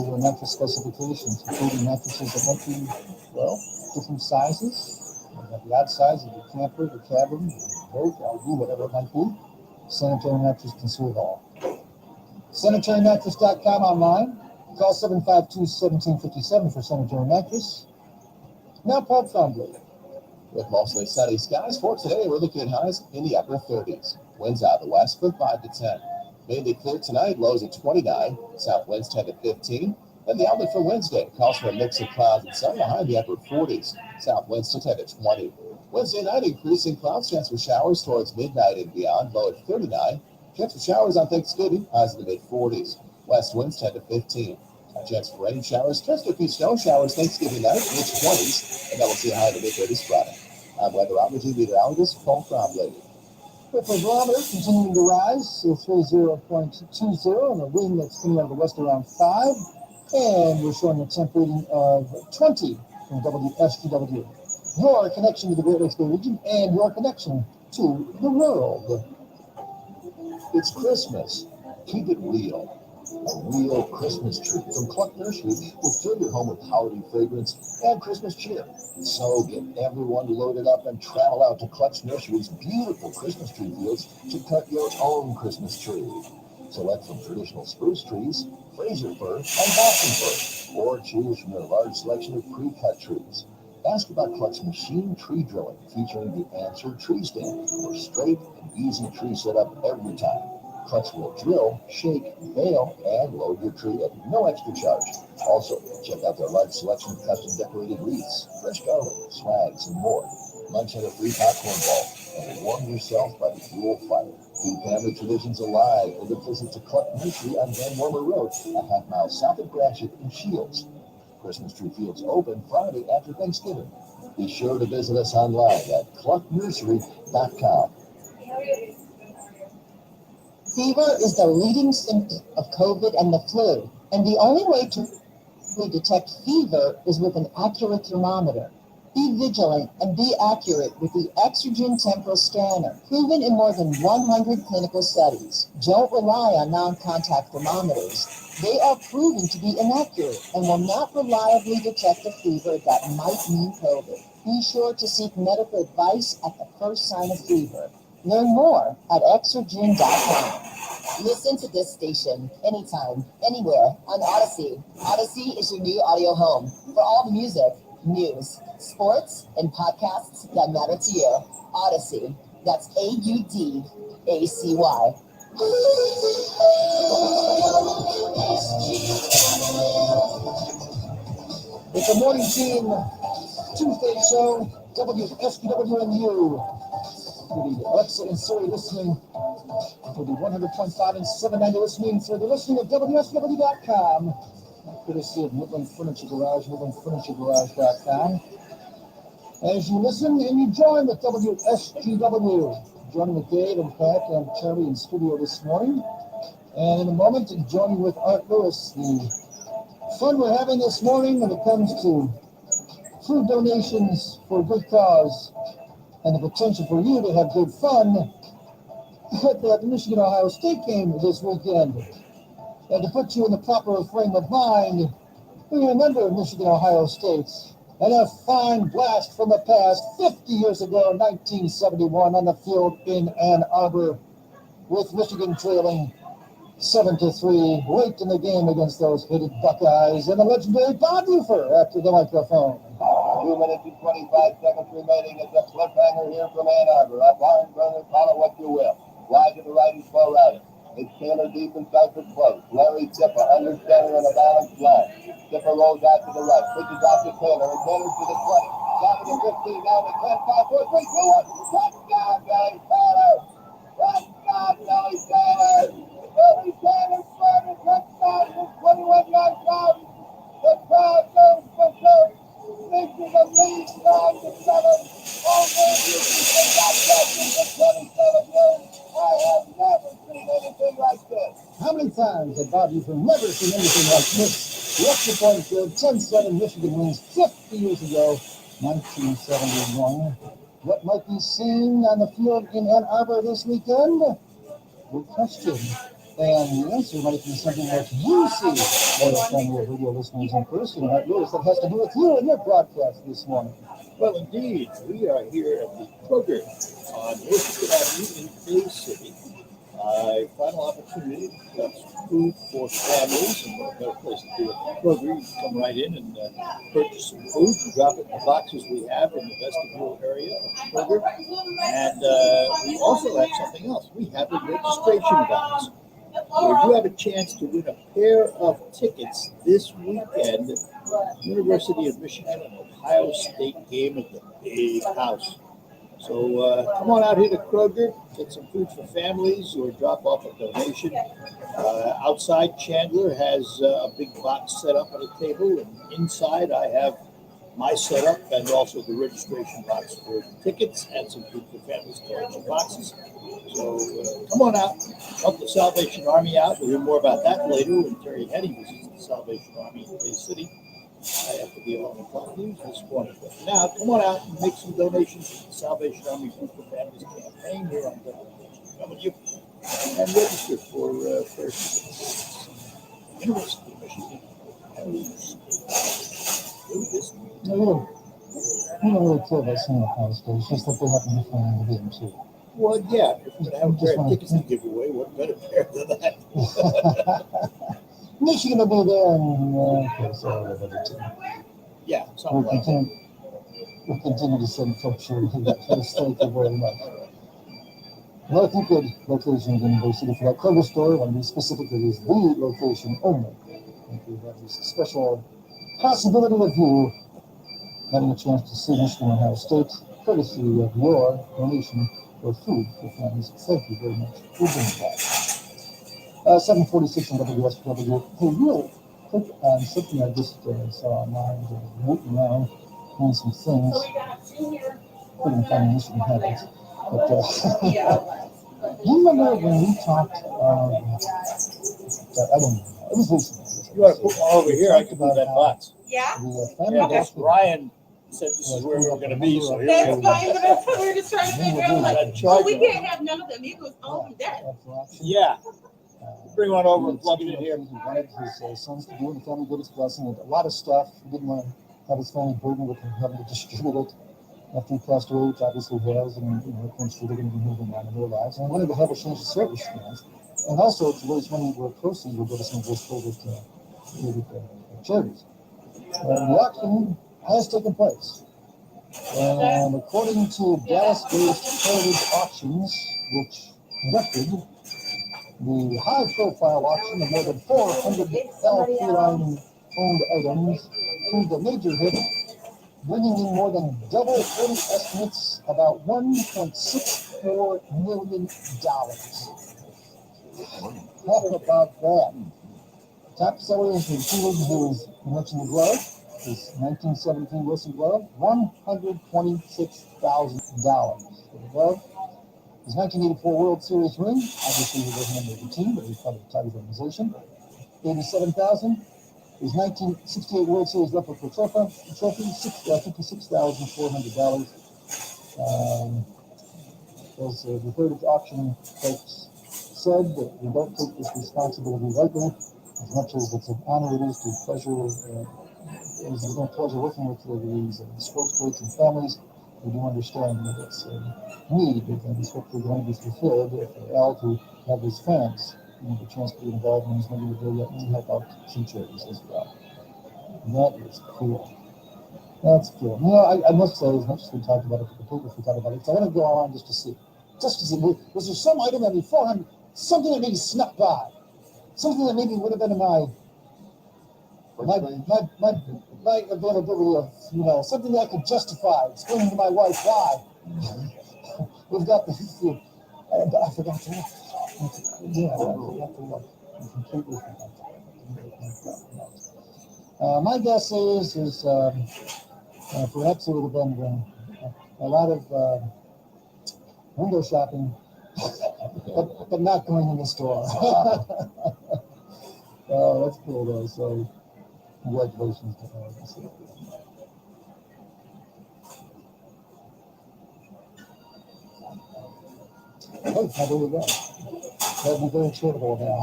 your mattress specifications, including mattresses that might be, well, different sizes. You have the outsides of your camper, your cabin, your boat, RV, whatever it might be. Sanitary Mattress can serve all. SanitaryMattress.com online. Call 752-1757 for Sanitary Mattress. Now, Pat Foundry. With mostly sunny skies for today, we're looking at highs in the upper 30s. Winds out of the west from 5 to 10. Mainly clear tonight, lows at 29. South winds 10 to 15. And the outlook for Wednesday calls for a mix of clouds and sun, high in the upper 40s. South winds to 10 to 20. Wednesday night, increasing clouds, chance for showers towards midnight and beyond, low at 39. Chance for showers on Thanksgiving, highs in the mid-40s. West winds 10 to 15. A chance for rain showers, just a few snow showers Thanksgiving night, mid-20s, and then we'll see a high in the mid-30s Friday. I'm weatherology meteorologist Paul Cromley. The barometer continuing to rise to 30.20 and a wind that's coming out of the west around 5. And we're showing a temp reading of 20 from WSGW. Your connection to the Great Lakes Bay region and your connection to the world. It's Christmas. Keep it real. A real Christmas tree from Cluck Nursery will fill your home with holiday fragrance and Christmas cheer. So get everyone loaded up and travel out to Cluck Nursery's beautiful Christmas tree fields to cut your own Christmas tree. Select from traditional spruce trees, Fraser fir, and Boston fir, or choose from their large selection of pre-cut trees. Ask about Cluck's machine tree drilling, featuring the Answer Tree Stand for straight and easy tree setup every time. Clutch will drill, shake, bale, and load your tree at no extra charge. Also, check out their large selection of custom decorated wreaths, fresh garland, swags, and more. Lunch at a free popcorn ball, and warm yourself by the Yule fire. Keep family traditions alive with a visit to Cluck Nursery on Van Wormer Road, a half-mile south of Gratiot in Shields. Christmas tree fields open Friday after Thanksgiving. Be sure to visit us online at clucknursery.com. Fever is the leading symptom of COVID and the flu, and the only way to detect fever is with an accurate thermometer. Be vigilant and be accurate with the Exergen Temporal Scanner, proven in more than 100 clinical studies. Don't rely on non-contact thermometers. They are proven to be inaccurate and will not reliably detect a fever that might mean COVID. Be sure to seek medical advice at the first sign of fever. Learn more at Exergen.com. Listen to this station anytime, anywhere on Odyssey. Odyssey is your new audio home for all the music, news, sports, and podcasts that matter to you. Odyssey. That's AUDACY. It's the morning team Tuesday show, WSGWNU. Alexa and Siri listening to the 100.5 and 790 listening through the listening at WSGW.com. Courtesy of Midland Furniture Garage, MidlandFurnitureGarage.com. As you listen and you join with WSGW, joining with Dave and Pat and Terry in studio this morning. And in a moment, joining with Art Lewis, the fun we're having this morning when it comes to food donations for a good cause and the potential for you to have good fun at the Michigan-Ohio State game this weekend. And to put you in the proper frame of mind, we remember Michigan-Ohio State and a fine blast from the past 50 years ago in 1971 on the field in Ann Arbor, with Michigan trailing 7-3 late in the game against those hated Buckeyes, and the legendary Bob Ufer after the microphone. 2 minutes and 25 seconds remaining. It's a cliffhanger here from Ann Arbor. A barn burner, call it what you will. Wide to the right and slow right. It's Taylor deep inside for close. Larry Tipper under center in a balanced line. Tipper rolls out to the right. Pitches out to Taylor. And Taylor to the 20. Down to the 15. Down to 10. 5, 4, 3, 2, 1. Touchdown, Billy Taylor! Touchdown, Billy Taylor! Billy Taylor scored a touchdown with 21 got one. The crowd goes for gold. Making the lead 9-7 over the Dodgers for 27 years. I have never seen anything like this. How many times have Bobby from never seen anything like this? The extra point field, 10-7, Michigan wins 50 years ago, 1971. What might be seen on the field in Ann Arbor this weekend? Good question. And the answer might be something like you see. Well, from your video listeners in person, right, Lewis, that has to do with you and your broadcast this morning. Well, indeed, we are here at the Kroger on North Avenue in Bay City. Final opportunity to have some food for families, and what better place to do it than Kroger. You can come right in and purchase some food and drop it in the boxes we have in the vestibule area of Kroger. And we also have something else. We have a registration box where you have a chance to win a pair of tickets this weekend. University of Michigan and Ohio State game at the Big House. So come on out here to Kroger, get some food for families or drop off a donation. Outside, Chandler has a big box set up at a table, and inside I have my setup and also the registration box for tickets and some food for families collection boxes. So come on out, help the Salvation Army out. We'll hear more about that later when Terry Henny visits the Salvation Army in Bay City. I have to be on the clock news this morning. But now, come on out and make some donations to the Salvation Army Food for Families campaign here on WW and register for first University of Michigan. No, we don't really care about seeing Ohio State. It's just that they happen to be playing the game, too. Well, yeah, if we're going to have a pair of tickets to give away, what better pair than that? Michigan will be there, and okay, so the other team. Yeah, something like that. We'll continue to send folks here. Thank you very much. Well, I think good location in Bay City for that Kroger store. I want to be specific, it is the location only. I think we have this special possibility of you having a chance to see Michigan and Ohio State, courtesy of your donation for food for families. Thank you very much for doing that. 746 on WSW. Hey, real quick on something I just saw online, moving around, doing some things. Couldn't find Michigan habits. But you remember when we talked, I don't know, it was recently. You want to put one over here? I can move that box. Yeah? I guess Ryan said this is where we were going to be, so here That's we go. fine, but that's what we were just trying to figure out. Like, oh, we can't have none of them. It was all of that. Yeah. Bring one over and plug it in here. He wanted his sons to do it, the family did his blessing, and a lot of stuff. He didn't want to have his family burdened with having to distribute it after he passed away, which obviously has, and eventually they're going to be moving on in their lives. And I wanted to have a change of service plans, and also to raise money where proceeds will go to some of those COVID charities. And the auction has taken place. And according to Dallas-based Heritage Auctions, which conducted the high-profile auction of more than 400 feline-owned items, proved a major hit, bringing in more than double early estimates, about $1.64 million. How about that? Top sellers included his, you mentioned the glove, his 1917 Wilson glove, $126,000 for the glove. His 1984 World Series ring, obviously he wasn't on the team, but he was part of the Tigers organization, $87,000. His 1968 World Series replica trophy, $56,400. As the Heritage Auction folks said, that we don't take this responsibility lightly, as much as it's an honor it is to pleasure, it is a pleasure working with these sports greats and families. We do understand that it's a need, and it's hopefully going to be fulfilled for Al to have his fans the chance to be involved in as many of their to help out some charities as well. And that is cool. That's cool. I must say, as much as we talked about it, completely forgot about it. So I want to go on just to see. Was there some item that beforehand, something that maybe snuck by? Something that maybe would have been in my availability of, something that I could justify, explaining to my wife why. We've got I forgot to look. I completely forgot to look. My guess is perhaps it would have been a lot of window shopping, but not going in the store. That's cool though. So congratulations to her. Oh, now there you go. That'd be very charitable now.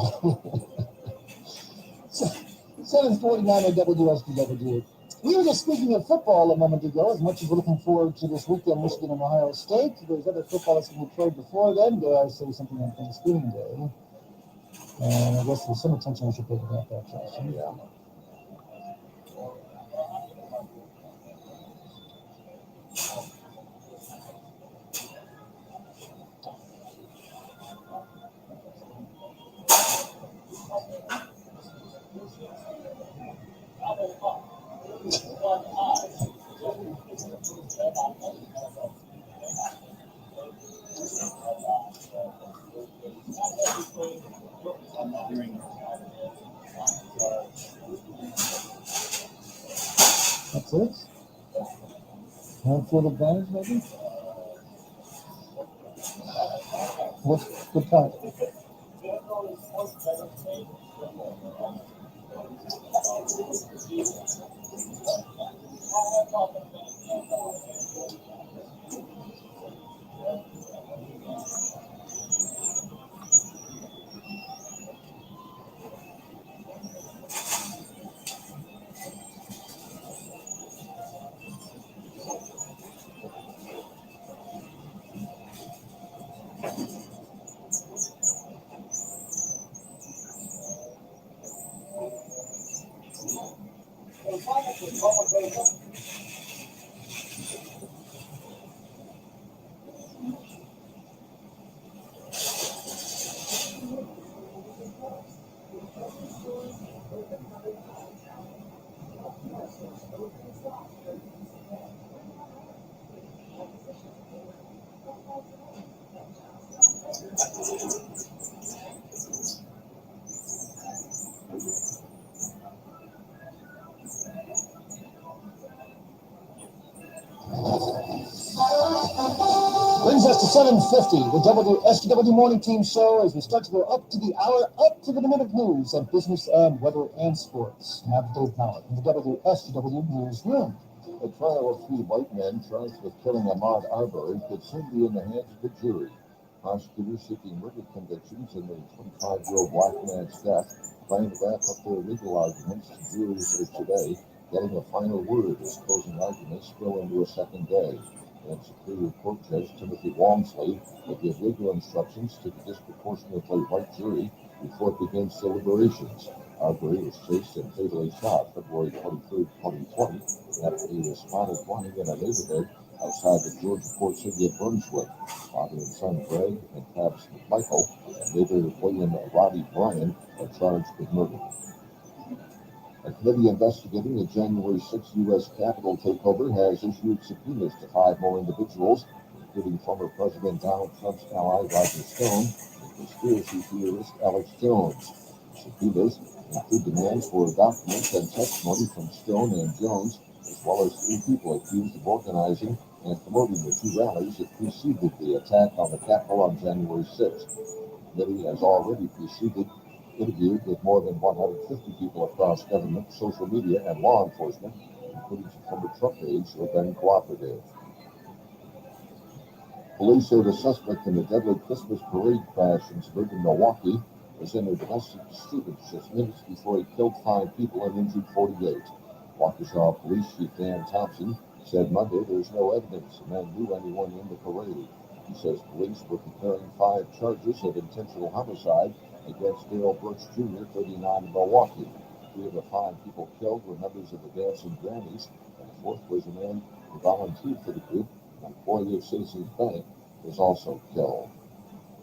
7:49 at WSBW. We were just speaking of football a moment ago. As much as we're looking forward to this weekend, Michigan and Ohio State, there's other football that's going to be played before then. Dare I say something on Thanksgiving Day? And I guess there's some attention we should pay to that, Josh. Yeah. That's it? Home field advantage, maybe? What time? Brings us to 7:50, the WSW Morning Team Show, as we start to go up to the hour, up to the minute news of business and weather and sports. Now, Dave Howard in the WSW Newsroom. A trial of 3 white men charged with killing Ahmaud Arbery could soon be in the hands of the jury. Prosecutors seeking murder convictions in the 25-year-old black man's death plan to wrap up their legal arguments to juries today, getting a final word as closing arguments spill into a second day. And Superior Court Judge Timothy Walmsley will give legal instructions to the disproportionately white jury before it begins deliberations. Arbery was chased and fatally shot February 23, 2020, after he responded running in a neighborhood outside the Georgia port city of Brunswick. Father and son Greg and Travis McMichael and neighbor William Roddy Bryan are charged with murder. A committee investigating the January 6 U.S. Capitol takeover has issued subpoenas to 5 more individuals, including former President Donald Trump's ally Roger Stone and conspiracy theorist Alex Jones. Subpoenas include demands for documents and testimony from Stone and Jones, as well as 3 people accused of organizing and promoting the 2 rallies that preceded the attack on the Capitol on January 6th. The committee has already interviewed with more than 150 people across government, social media, and law enforcement, including some former Trump aides who have been cooperative. Police say the suspect in the deadly Christmas parade crash in suburban Milwaukee was in a domestic disturbance just minutes before he killed 5 people and injured 48. Waukesha Police Chief Dan Thompson said Monday there's no evidence the man knew anyone in the parade. He says police were preparing 5 charges of intentional homicide against Dale Brooks Jr., 39 of Milwaukee. 3 of the 5 people killed were members of the Dancing Grannies, and the 4th was a man who volunteered for the group, an employee of Citizens Bank, was also killed.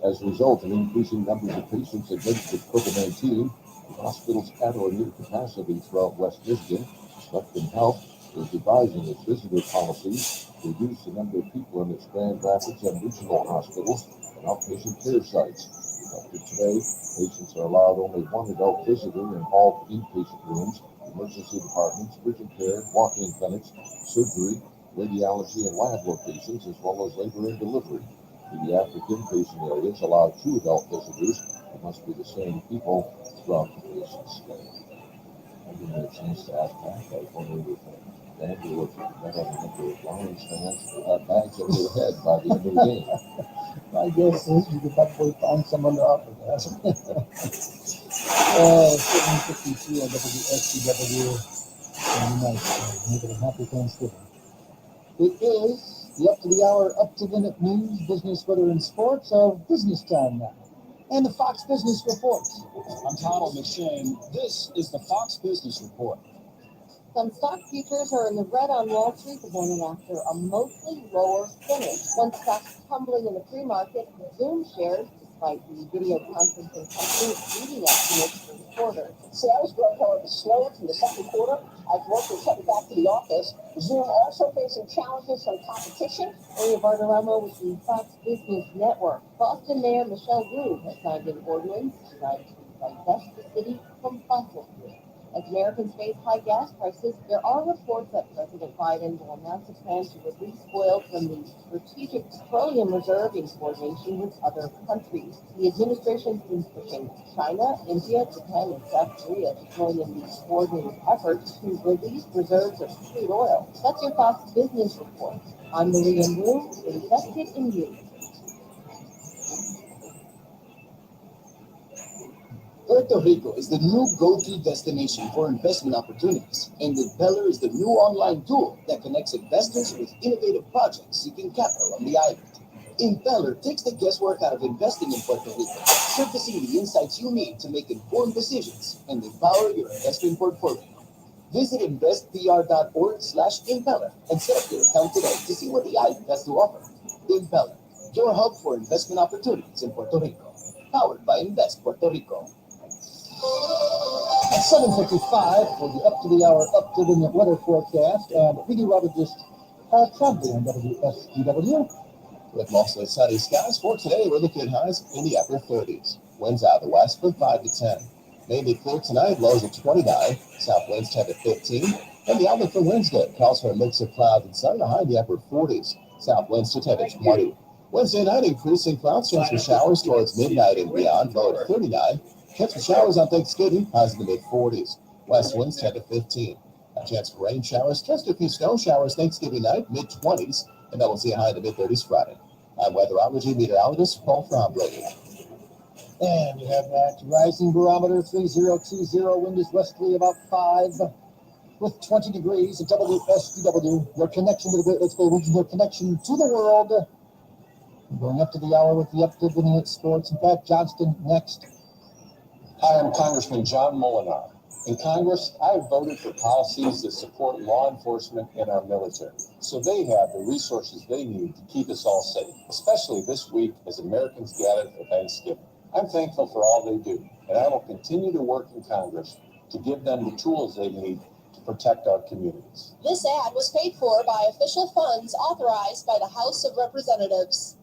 As a result of increasing numbers of patients admitted with COVID-19, the hospitals at or near capacity throughout West Michigan, Spectrum Health is revising its visitor policies to reduce the number of people in its Grand Rapids and regional hospitals and outpatient care sites. After today, patients are allowed only one adult visitor in all inpatient rooms, emergency departments, urgent care, walk-in clinics, surgery, radiology, and lab locations, as well as labor and delivery. Pediatric inpatient areas allow 2 adult visitors. It must be the same people throughout the patient's stay. I didn't have a chance to ask that. I was wondering if Andrew would let a number of Lions fans have bags over their head by the end of the game. My guess is you could probably find someone to offer that. 7:52 on WSCW. Nice. Make it a happy Thanksgiving. It is the up to the hour, up to the minute news, business, weather, and sports of business time now. And the Fox Business Report. I'm Donald McShane. This is the Fox Business Report. Some stock futures are in the red on Wall Street this morning after a mostly lower finish. One stock tumbling in the pre-market, Zoom shares, despite the video conferencing company beating estimates for the quarter. Sales growth, however, slowed from the second quarter as workers headed back to the office. Zoom also facing challenges from competition. Maria Bartiromo with the Fox Business Network. Boston Mayor Michelle Wu has signed an ordinance designed to divest the city from fossil fuels. As Americans face high gas prices, there are reports that President Biden will announce a plan to release oil from the Strategic Petroleum Reserve in coordination with other countries. The administration has been pushing China, India, Japan, and South Korea to join in these coordinated efforts to release reserves of crude oil. That's your Fox Business Report. I'm Maria Wu, invested in you. Puerto Rico is the new go-to destination for investment opportunities, and Impeller is the new online tool that connects investors with innovative projects seeking capital on the island. Impeller takes the guesswork out of investing in Puerto Rico, surfacing the insights you need to make informed decisions and empower your investment portfolio. Visit investpr.org/Impeller and set up your account today to see what the island has to offer. Impeller, your hub for investment opportunities in Puerto Rico. Powered by Invest Puerto Rico. At 7:55 for the up to the hour, up to the minute weather forecast, and meteorologist Paul Trombley on WSCW. With mostly sunny skies for today, we're looking at highs in the upper 30s. Winds out of the west from 5 to 10. Mainly clear tonight, lows at 29. South winds 10 to 15. And the outlook for Wednesday calls for a mix of clouds and sun, a high in the upper 40s. South winds to 10 to 20. Wednesday night, increasing clouds, chance for showers towards midnight and beyond, low at 39. Chance for showers on Thanksgiving, highs in the mid-40s. West winds 10 to 15. A chance for rain showers, chance to a few snow showers Thanksgiving night, mid-20s. And then we'll see a high in the mid-30s Friday. I'm weatherology meteorologist Paul Trombley. And you have that rising barometer 3020, wind is westerly about 5 with 20 degrees at WSCW. Your connection to the Great Lakes Bay region, your connection to the world. Going up to the hour with the up to the minute sports. In fact, Johnston next. Hi, I'm Congressman John Molinar. In Congress, I have voted for policies that support law enforcement and our military, so they have the resources they need to keep us all safe, especially this week as Americans gather for Thanksgiving. I'm thankful for all they do, and I will continue to work in Congress to give them the tools they need to protect our communities. This ad was paid for by official funds authorized by the House of Representatives.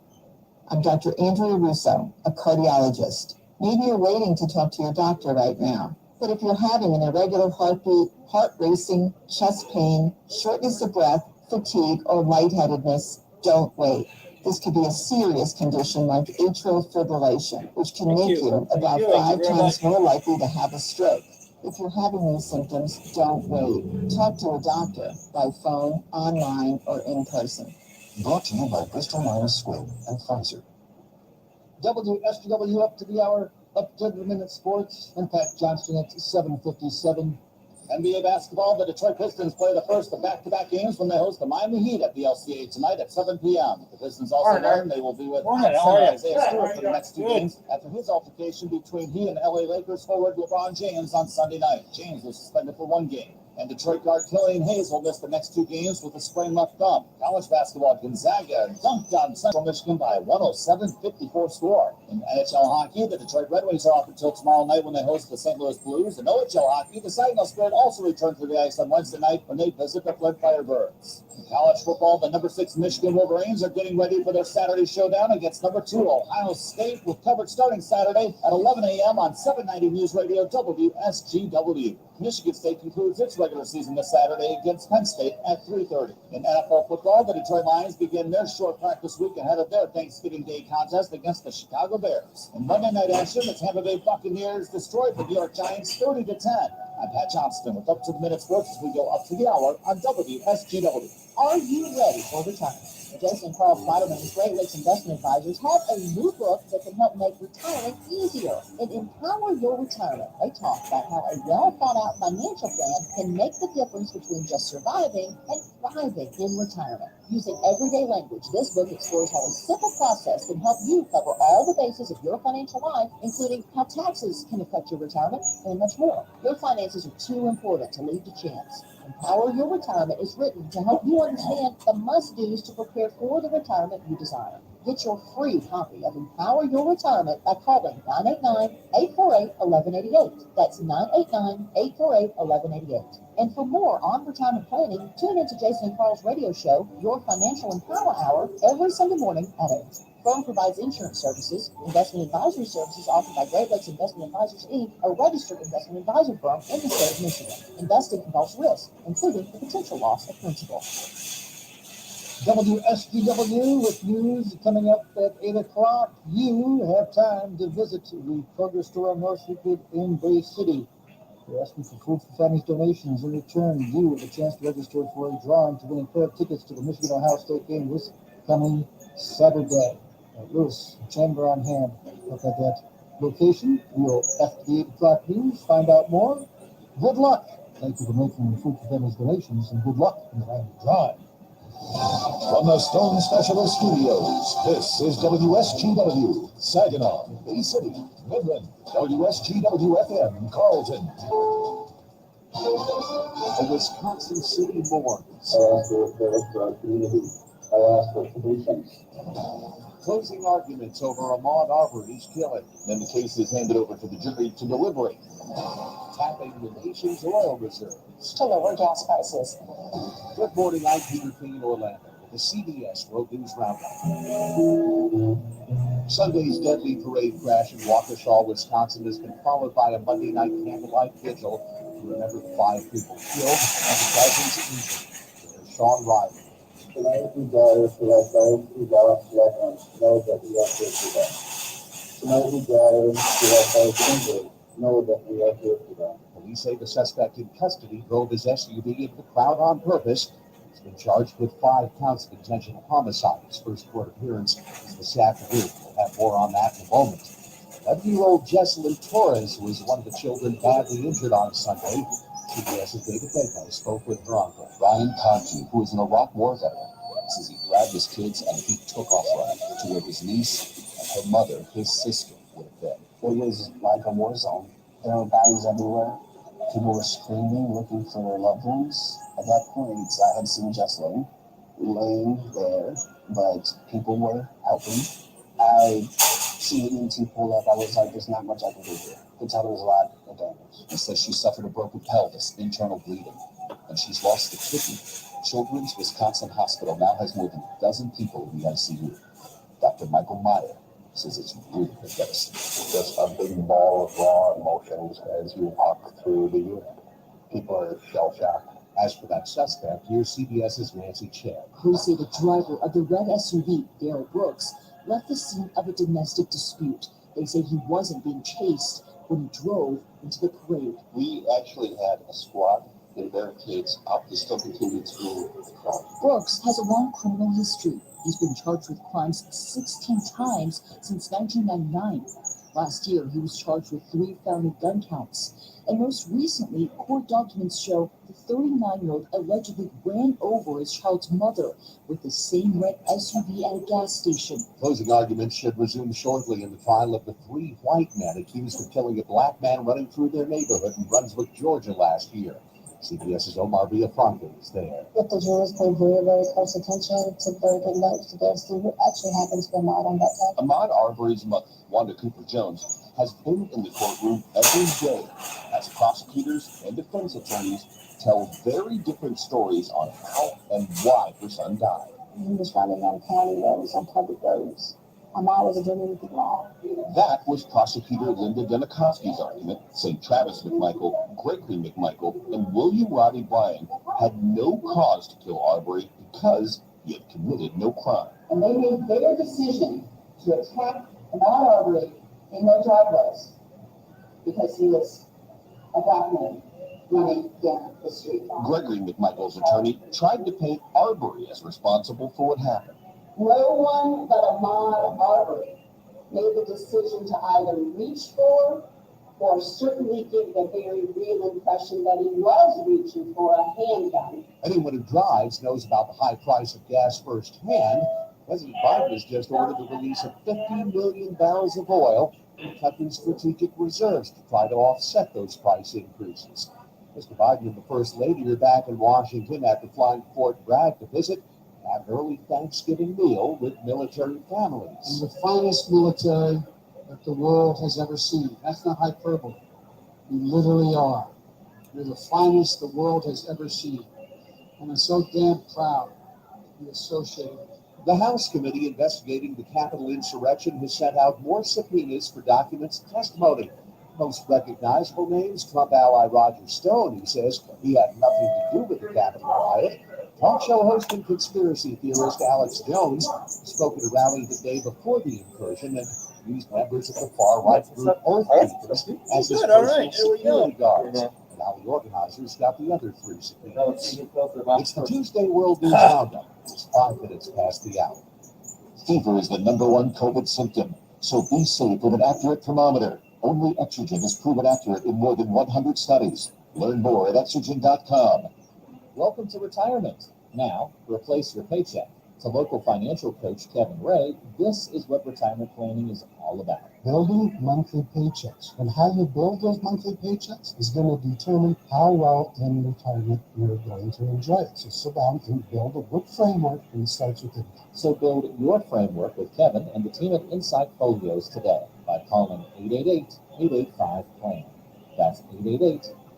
I'm Dr. Andrea Russo, a cardiologist. Maybe you're waiting to talk to your doctor right now. But if you're having an irregular heartbeat, heart racing, chest pain, shortness of breath, fatigue, or lightheadedness, don't wait. This could be a serious condition like atrial fibrillation, which can make you about 5 times more likely to have a stroke. If you're having these symptoms, don't wait. Talk to a doctor by phone, online, or in person. Brought to you by Bristol Myers Squibb and Pfizer. WSCW up to the hour, up to the minute sports. Impact Johnston at 7:57. NBA basketball, the Detroit Pistons play the first of back-to-back games when they host the Miami Heat at the LCA tonight at 7 p.m. The Pistons also learn they will be with Isaiah Stewart for the next 2 games after his altercation between he and LA Lakers forward LeBron James on Sunday night. James was suspended for 1 game, And Detroit guard Killian Hayes will miss the next 2 games with a sprained left thumb. College basketball, Gonzaga dunked on Central Michigan by a 107-54 score. In NHL hockey, the Detroit Red Wings are off until tomorrow night when they host the St. Louis Blues. In OHL hockey, the Saginaw Spirit also return to the ice on Wednesday night when they visit the Flint Firebirds. In college football, the number 6 Michigan Wolverines are getting ready for their Saturday showdown against number 2 Ohio State, with coverage starting Saturday at 11 a.m. on 790 News Radio WSGW. Michigan State concludes its regular season this Saturday against Penn State at 3:30. In NFL football, the Detroit Lions begin their short practice week ahead of their Thanksgiving Day contest against the Chicago Bears. In Monday night action, the Tampa Bay Buccaneers destroyed the New York Giants 30-10. I'm Pat Johnston with Up to the Minute Sports as we go up to the hour on WSGW. Are you ready for retirement? Jason and Carl Spiderman's Great Lakes Investment Advisors have a new book that can help make retirement easier. In Empower Your Retirement, they talk about how a well-thought-out financial plan can make the difference between just surviving and thriving in retirement. Using everyday language, this book explores how a simple process can help you cover all the bases of your financial life, including how taxes can affect your retirement and much more. Your finances are too important to leave to chance. Empower Your Retirement is written to help you understand the must-dos to prepare for the retirement you desire. Get your free copy of Empower Your Retirement by calling 989-848-1188. That's 989-848-1188. And for more on retirement planning, tune into Jason and Carl's radio show, Your Financial Empower Hour, every Sunday morning at 8. Firm provides insurance services, investment advisory services offered by Great Lakes Investment Advisors, Inc., a registered investment advisor firm in the state of Michigan. Investing involves risk, including the potential loss of principal. WSGW with news coming up at 8 o'clock. You have time to visit the Kroger store on North Euclid in Bay City. We're asking for food for families donations. In return, you have a chance to register for a drawing to win a pair of tickets to the Michigan-Ohio State game this coming Saturday. Lewis, chamber on hand. Look at that location. We'll after the 8 o'clock news find out more. Good luck. Thank you for making the food for families donations, and good luck in the random drawing. From the Stone Specialist Studios, this is WSGW, Saginaw, Bay City, Midland, WSGW-FM, Carlton. A Wisconsin city mourns. I ask for affairs for our community. I ask for solutions. Closing arguments over Ahmaud Arbery's killing. Then the case is handed over to the jury to deliberate. Tapping the nation's oil reserves to lower gas prices. Good morning, I'm Peter King, Orlando, with the CBS World News Roundup. Sunday's deadly parade crash in Waukesha, Wisconsin has been followed by a Monday night candlelight vigil to remember 5 people killed and dozens injured. There's Sean Riley. Tonight we gather so that those who lost loved ones know that we are here for them. Tonight we gather so that those injured know that we are here for them. Police say the suspect in custody drove his SUV into the crowd on purpose. He's been charged with 5 counts of intentional homicide. His first court appearance is this afternoon. We'll have more on that in a moment. 11-year-old Jesselyn Torres was one of the children badly injured on Sunday. CBS's David Baker spoke with her uncle, Ryan Conti, who is an Iraq war veteran, says he grabbed his kids and he took off running to where his niece and her mother, his sister, would have been. It was like a war zone. There were bodies everywhere. People were screaming, looking for their loved ones. At that point, I had seen Jesselyn laying there, but people were helping. I see the EMT pull up. I was like, there's not much I can do here. I could tell there was a lot of damage. He says she suffered a broken pelvis, internal bleeding, and she's lost a kidney. Children's Wisconsin Hospital now has more than a dozen people in the ICU. Dr. Michael Meyer says it's really devastating. Just a big ball of raw emotions as you walk through the unit. People are shell-shocked. As for that suspect, here's CBS's Nancy Chen. Police say the driver of the red SUV, Darrell Brooks, left the scene of a domestic dispute. They say he wasn't being chased when he drove into the parade. We actually had a squad and barricades up the still continued through the crowd. Brooks has a long criminal history. He's been charged with crimes 16 times since 1999. Last year, he was charged with 3 felony gun counts. And most recently, court documents show the 39-year-old allegedly ran over his child's mother with the same red SUV at a gas station. Closing arguments should resume shortly in the trial of the 3 white men accused of killing a black man running through their neighborhood in Brunswick, Georgia last year. CBS's Omar Villafranca is there. If the jurors pay very, very close attention to very good notes to their see what actually happens to Ahmaud on that side. Ahmaud Arbery's mother, Wanda Cooper Jones, has been in the courtroom every day as prosecutors and defense attorneys tell very different stories on how and why her son died. He was running on county roads, on public roads. Ahmaud wasn't doing anything wrong. That was prosecutor Linda Denikovsky's argument, saying Travis McMichael, Gregory McMichael, and William Rodney Bryan had no cause to kill Arbery because he had committed no crime. And they made their decision to attack Ahmaud Arbery in their driveways because he was a black man running down the street. Gregory McMichael's attorney tried to paint Arbery as responsible for what happened. No one but Ahmaud Arbery made the decision to either reach for or certainly give the very real impression that he was reaching for a handgun. Anyone who drives knows about the high price of gas firsthand. President Biden has just ordered the release of 50 million barrels of oil from the country's strategic reserves to try to offset those price increases. Mr. Biden and the First Lady are back in Washington after flying to Fort Bragg to visit and have an early Thanksgiving meal with military families. And the finest military that the world has ever seen. That's not hyperbole. We literally are. We're the finest the world has ever seen. And I'm so damn proud to be associated with it. The House committee investigating the Capitol insurrection has sent out more subpoenas for documents and testimony. Most recognizable names, Trump ally Roger Stone, who says he had nothing to do with the Capitol riot. Talk show host and conspiracy theorist Alex Jones spoke at a rally the day before the incursion and used members of the far-right group Earth Keepers as his personal security guards. And now the organizers got the other three subpoenas. It's the Tuesday World News Roundup. It's 5 minutes past the hour. Fever is the #1 COVID symptom, so be safe with an accurate thermometer. Only Exergen is proven accurate in more than 100 studies. Learn more at Exergen.com. Welcome to retirement. Now, replace your paycheck. To local financial coach Kevin Ray, this is what retirement planning is all about. Building monthly paychecks. And how you build those monthly paychecks is going to determine how well in retirement you're going to enjoy it. So sit down and build a good framework, and it starts with income. So build your framework with Kevin and the team at Insight Folios today by calling 888-885-PLAN. That's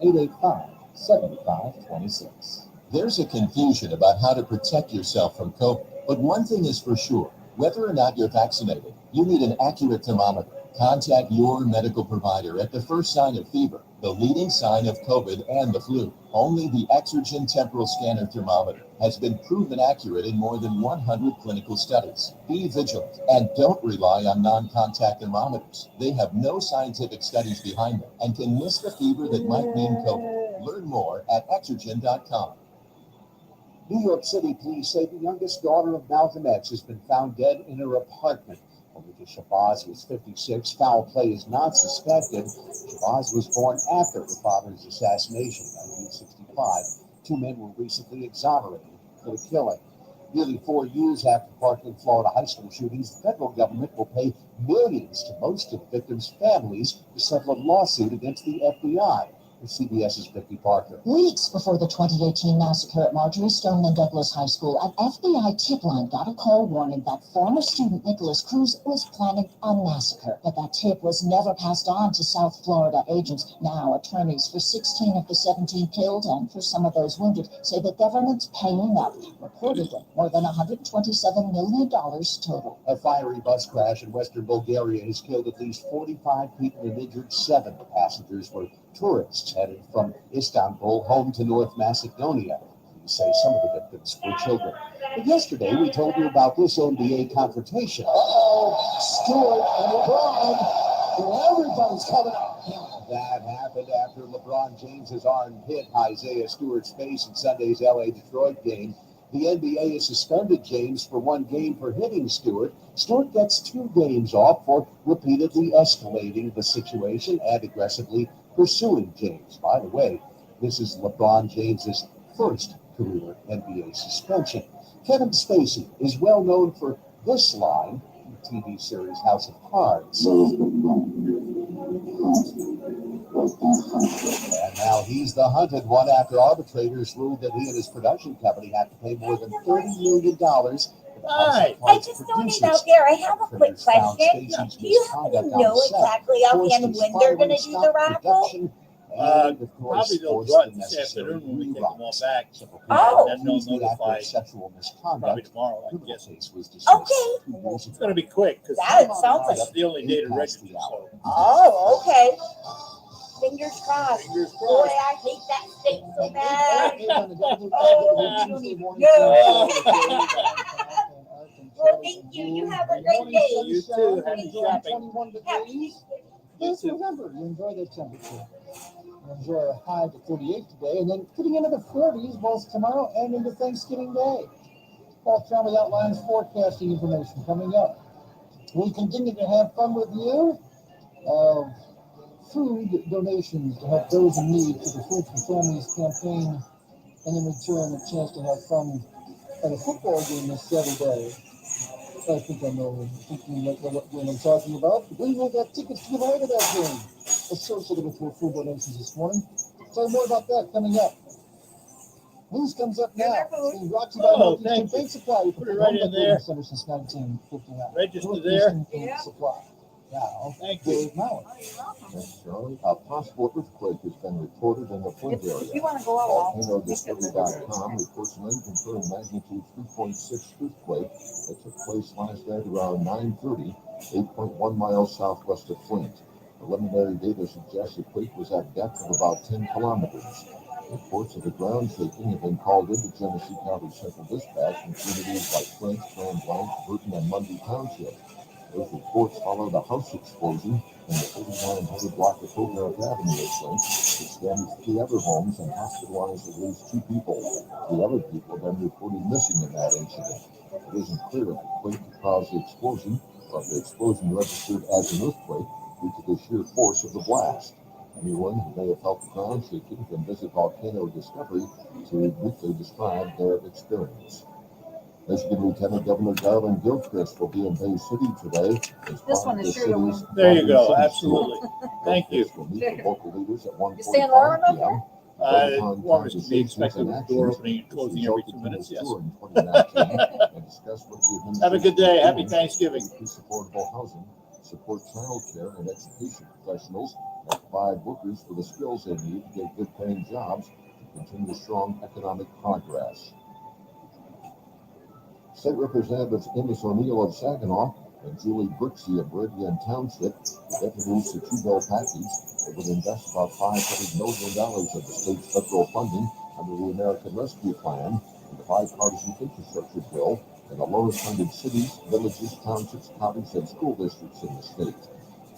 888-885-7526. There's a confusion about how to protect yourself from COVID, but one thing is for sure, whether or not you're vaccinated, you need an accurate thermometer. Contact your medical provider at the first sign of fever, the leading sign of COVID and the flu. Only the Exergen temporal scanner thermometer has been proven accurate in more than 100 clinical studies. Be vigilant and don't rely on non-contact thermometers. They have no scientific studies behind them and can miss the fever that might mean COVID. Learn more at Exergen.com. New York City police say the youngest daughter of Malcolm X has been found dead in her apartment. Olivia Shabazz was 56. Foul play is not suspected. Shabazz was born after her father's assassination in 1965. 2 men were recently exonerated for the killing. Nearly 4 years after Parkland, Florida high school shootings, the federal government will pay millions to most of the victims' families to settle a lawsuit against the FBI. CBS's Vicki Parker. Weeks before the 2018 massacre at Marjorie Stoneman Douglas High School, an FBI tip line got a call warning that former student Nicholas Cruz was planning a massacre. But that tip was never passed on to South Florida agents. Now, attorneys for 16 of the 17 killed and for some of those wounded say the government's paying up, reportedly more than $127 million total. A fiery bus crash in western Bulgaria has killed at least 45 people and injured 7. The passengers were tourists headed from Istanbul home to North Macedonia. Police say some of the victims were children. But yesterday we told you about this NBA confrontation. Stewart and LeBron. Everybody's coming up. That happened after LeBron James's arm hit Isaiah Stewart's face in Sunday's LA-Detroit game. The NBA has suspended James for 1 game for hitting Stewart. Stewart gets 2 games off for repeatedly escalating the situation and aggressively pursuing James. By the way, this is LeBron James's first career NBA suspension. Kevin Spacey is well known for this line in the TV series House of Cards. And now he's the hunted one after arbitrators ruled that he and his production company have to pay more than $30 million. Hi. I just don't need out there. I have a quick question. Do you happen to know exactly offhand when they're going to do the raffle? Probably they'll do it this afternoon when we take them all back. Oh. And then they'll notify probably tomorrow, I guess. Okay. It's going to be quick because That sounds like it's the only day to register. So. Oh, okay. Fingers crossed. Boy, I hate that state so bad. Oh, you don't even know. Well, thank you. You have a great day. You too. Happy shopping. Just remember, you enjoy the temperature. You enjoy a high to 38 today, and then getting into the 40s both tomorrow and into Thanksgiving Day. Paul Tromley outlines forecasting information coming up. We continue to have fun with you. Food donations to help those in need for the Food for Families campaign, and in return, a chance to have fun at a football game this Saturday. I think I know what game I'm talking about. We will got tickets to give away to that game associated with food donations this morning. Tell you more about that coming up. News comes up now. Being brought to you by Northeastern Paint Supply. Put it right in there. Center since 1959. Register there. Paint Supply. Now, thank you. Thanks, Charlie. A possible earthquake has been reported in the Flint area. If you want to go out, VolcanoDiscovery.com reports an unconfirmed magnitude 3.6 earthquake that took place last night around 9:30, 8.1 miles southwest of Flint. Preliminary data suggests the quake was at depth of about 10 kilometers. Reports of the ground shaking have been called into Genesee County Central Dispatch in communities like Flint, Grand Blanc, Burton, and Mundy Township. Those reports follow the house explosion in the 3900 block of Kroger Avenue at Flint, which damaged 3 other homes and hospitalized at least 2 people. 3 other people have been reported missing in that incident. It isn't clear if the quake caused the explosion or if the explosion registered as an earthquake due to the sheer force of the blast. Anyone who may have felt the ground shaking can visit Volcano Discovery to briefly describe their experience. Michigan Lieutenant Governor Garvin Gilchrist will be in Bay City today. This one is sure. There you go. Absolutely. Thank you. Will meet the local leaders at 1:45 You staying long enough here? Well, to be expected with the door opening and closing every 2 minutes, yes. Have a good day. Happy Thanksgiving. Increase affordable housing, support child care and education professionals, and provide workers with the skills they need to get good paying jobs to continue strong economic progress. State Representatives Amos O'Neill of Saginaw and Julie Brooksey of Meridian Township introduced a 2-bill package that would invest about $500 million of the state's federal funding under the American Rescue Plan and the bipartisan infrastructure bill in the lowest funded cities, villages, townships, counties, and school districts in the state.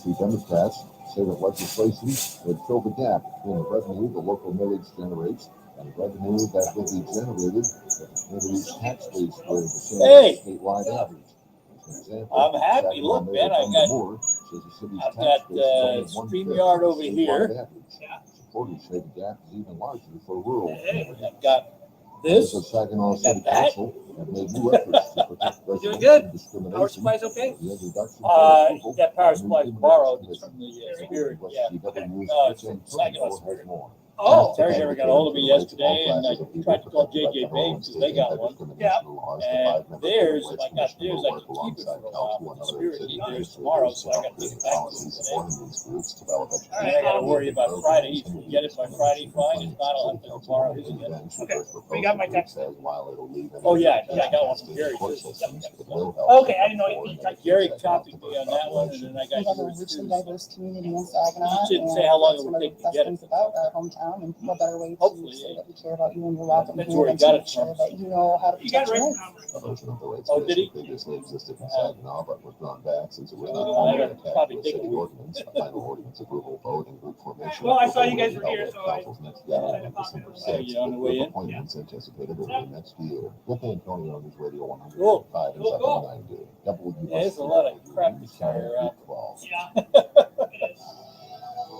2 Democrats say that legislation would fill the gap between the revenue the local millage generates and revenue that will be generated if the community's tax base were the same as the statewide average. As an example, I'm happy. Look, man, I've got StreamYard over here. Supporters say the gap is even larger for rural communities. I've got this. The Saginaw City Council have made new efforts to protect residents from discrimination. Power supply's okay? The introduction that power supply's borrowed from the Spirit. Yeah. It's from Saginaw Spirit. Oh, Terry never got a hold of me yesterday, and I tried to call JJ Banks because they got one. Yeah. And theirs, if I got theirs, I can keep it for a while. The Spirit needs theirs tomorrow, so I got to take it back to them today. All right, I got to worry about Friday. If we get it by Friday, fine. If not, I'll have to borrow his again. Okay, you got my text. Oh, yeah, I got one from Gary. Okay, I didn't know you tried. Gary copied me on that one, and then I got We have a yours richly too. diverse community in Saginaw. You didn't say how long it would take to get it. About our hometown, and what better way to Hopefully, say that we care about you and you're welcome That's here, where he and to got make it sure from. that you know how to protect your life. Oh, did he? Previously existed in Saginaw, but was drawn back since it was not I under would attack probably with take city it. ordinance. A final ordinance approval vote and group formation. Well, I saw you will guys be were held here, at so I- council's next meeting on December 6th. you on the with way group in? appointments anticipated early next year. With Antonio News Radio 105 Cool. and Cool, cool. 790 Yeah, there's a lot of crap to carry around. 12.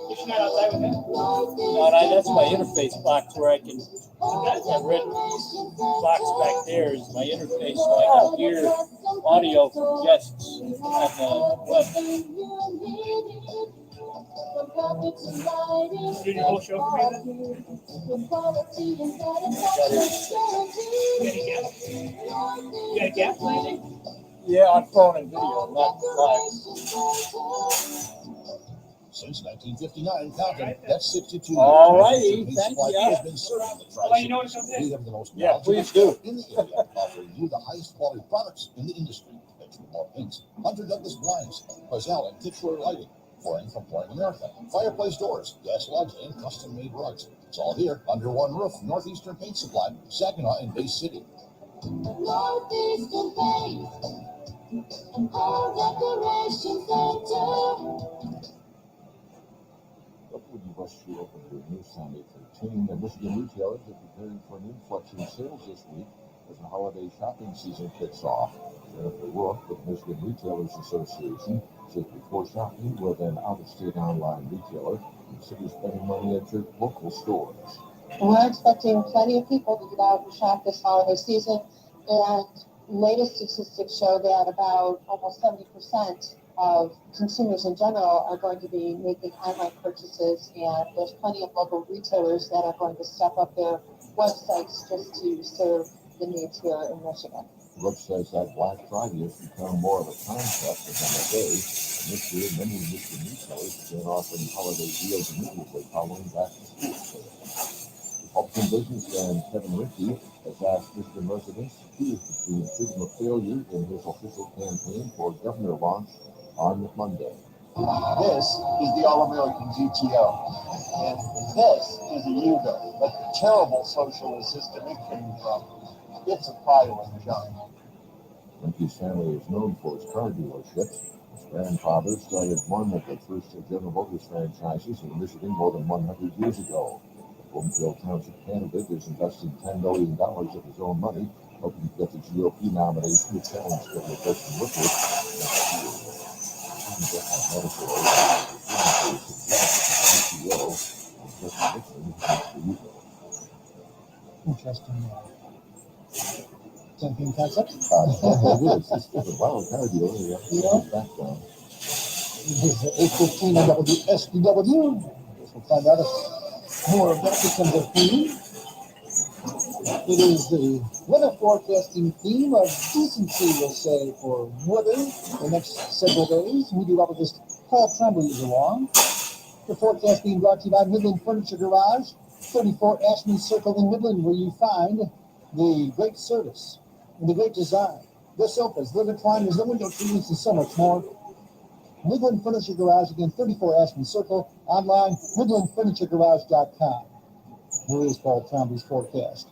It's not outside with me. No, that's my interface box where I can. That red box back there is my interface, so I can hear audio from guests on the web. From carpet to lighting, Did you whole show for me then? from quality and satisfaction guaranteed. You got a gap landing? Yeah, on phone and video, not live. Since 1959, counting. That's 62 years. All righty, Paint thank Supply you. has been serving the Tri-Cities. We have the most Yeah, please knowledgeable do. in the area, offering you the highest quality products in the industry. Extra more paints, Hunter Douglas blinds, Quazell and Kichler lighting, flooring from Flooring America, fireplace doors, gas logs, and custom-made rugs. It's all here under one roof. Northeastern Paint Supply, Saginaw and Bay City. Northeastern Paint and Home Decoration Center. Upwood University opened their new Sunday 13, and Michigan retailers are preparing for an influx in sales this week as the holiday shopping season kicks off. Jennifer Rourke with the Michigan Retailers Association says before shopping with an out-of-state online retailer, consider spending money at your local stores. We're expecting plenty of people to get out and shop this holiday season, and latest statistics show that about almost 70% of consumers in general are going to be making online purchases, and there's plenty of local retailers that are going to step up their websites just to serve the needs here in Michigan. Rourke says that Black Friday has become more of a concept than a day. And this year, many Michigan retailers began offering holiday deals immediately following back-to-school sales. Republican businessman Kevin Ritchie has asked Michigan residents to choose between freedom of failure in his official campaign for governor launch on Monday. This is the All-American GTO. And this is a Yugo, a terrible socialist system it came from. It's a pile of junk. Ritchie's family is known for its car dealerships. His grandfather started one of the first General Motors franchises in Michigan more than 100 years ago. The Bloomfield Township candidate is investing $10 million of his own money, hoping to get the GOP nomination to challenge Governor Gretchen Whitmer next year. Interesting campaign concept. It is. This is a wild car dealer. Yeah. Background. Here's 8:15 on WSDW. Guess we'll find out if more of that becomes a theme. It is the weather forecasting theme of decency, we'll say, for weather the next several days. Meteorologist Paul Tremblay is along. The forecast being brought to you by Midland Furniture Garage, 34 Ashman Circle in Midland, where you find the great service and the great design, the sofas, the recliners, the window treatments, and so much more. Midland Furniture Garage, again, 34 Ashman Circle, online, midlandfurnituregarage.com. Here is Paul Trombly's forecast.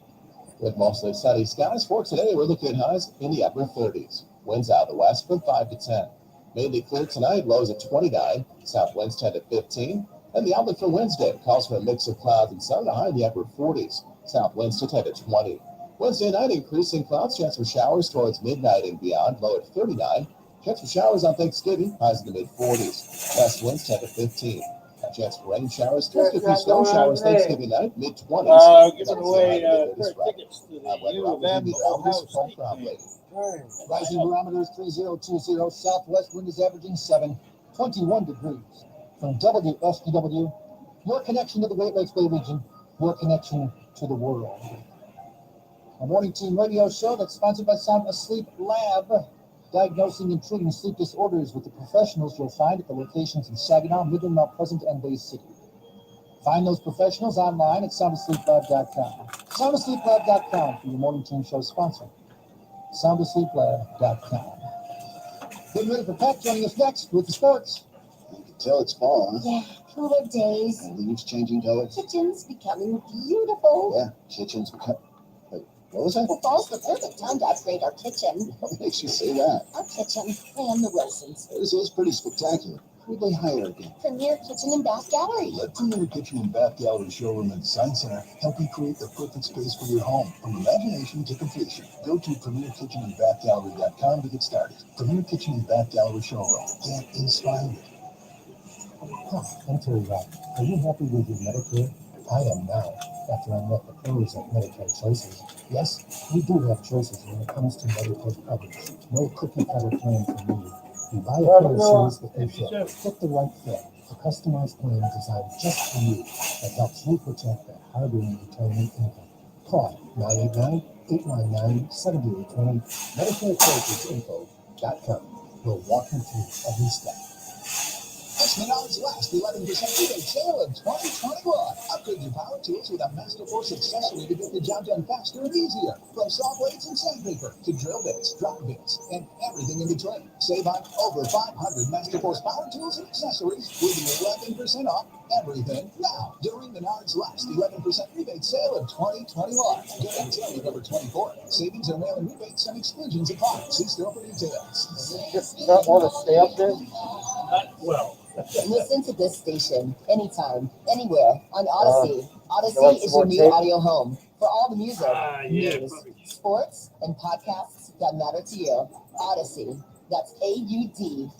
With mostly sunny skies for today, we're looking at highs in the upper 30s. Winds out of the west from 5 to 10. Mainly clear tonight, lows at 29. South winds 10 to 15. And the outlook for Wednesday calls for a mix of clouds and sun, a high in the upper 40s. South winds to 10 to 20. Wednesday night, increasing clouds, chance for showers towards midnight and beyond, low at 39. Chance for showers on Thanksgiving, highs in the mid-40s. West winds 10 to 15. A chance for rain showers, just a few snow showers Thanksgiving night, mid-20s. Giving away tickets to the U of M House. Rising barometers 3020, southwest wind is averaging 7, 21 degrees. From WSDW, your connection to the Great Lakes Bay region, your connection to the world. A morning team radio show that's sponsored by Sound Asleep Lab, diagnosing and treating sleep disorders with the professionals you'll find at the locations in Saginaw, Midland, Mount Pleasant, and Bay City. Find those professionals online at soundasleeplab.com. Soundasleeplab.com for your morning team show sponsor. Soundasleeplab.com. Getting ready for Pat joining us next with the sports. You can tell it's fall, huh? Yeah, cooler days. And leaves changing colors. Kitchen's becoming beautiful. Yeah, kitchen's becoming... What was that? Well, fall's the perfect time to upgrade our kitchen. What makes you say that? Our kitchen and the Wilsons. This is pretty spectacular. Who'd they hire again? Premier Kitchen and Bath Gallery. Let Premier Kitchen and Bath Gallery showroom and design center help you create the perfect space for your home, from imagination to completion. Go to premierkitchenandbathgallery.com to get started. Premier Kitchen and Bath Gallery showroom. Get inspired. I'm Terry Rock. Are you happy with your Medicare? I am now, after I met the pros at Medicare Choices. Yes, we do have choices when it comes to Medicare coverage. No cookie cutter plan for me. You buy a pair of shoes that you fit. Get the right fit. A customized plan designed just for you that helps you protect that hard-earned retirement income. Call 989-899-7820, MedicareCoachesInfo.com. We'll walk you through every step. It's Menards last 11% rebate sale of 2021. Upgrade your power tools with a Masterforce accessory to get the job done faster and easier. From saw blades and sandpaper to drill bits, drop bits, and everything in between. Save on over 500 Masterforce power tools and accessories with 11% off everything now during Menards last 11% rebate sale of 2021. Good until November 24th. Savings and mail-in rebates and exclusions apply. See store for details. Just not want to stay up there? Well. Listen to this station anytime, anywhere on Odyssey. Odyssey is your new audio home for all the music, news, sports, and podcasts that matter to you. Odyssey. That's AUDACY.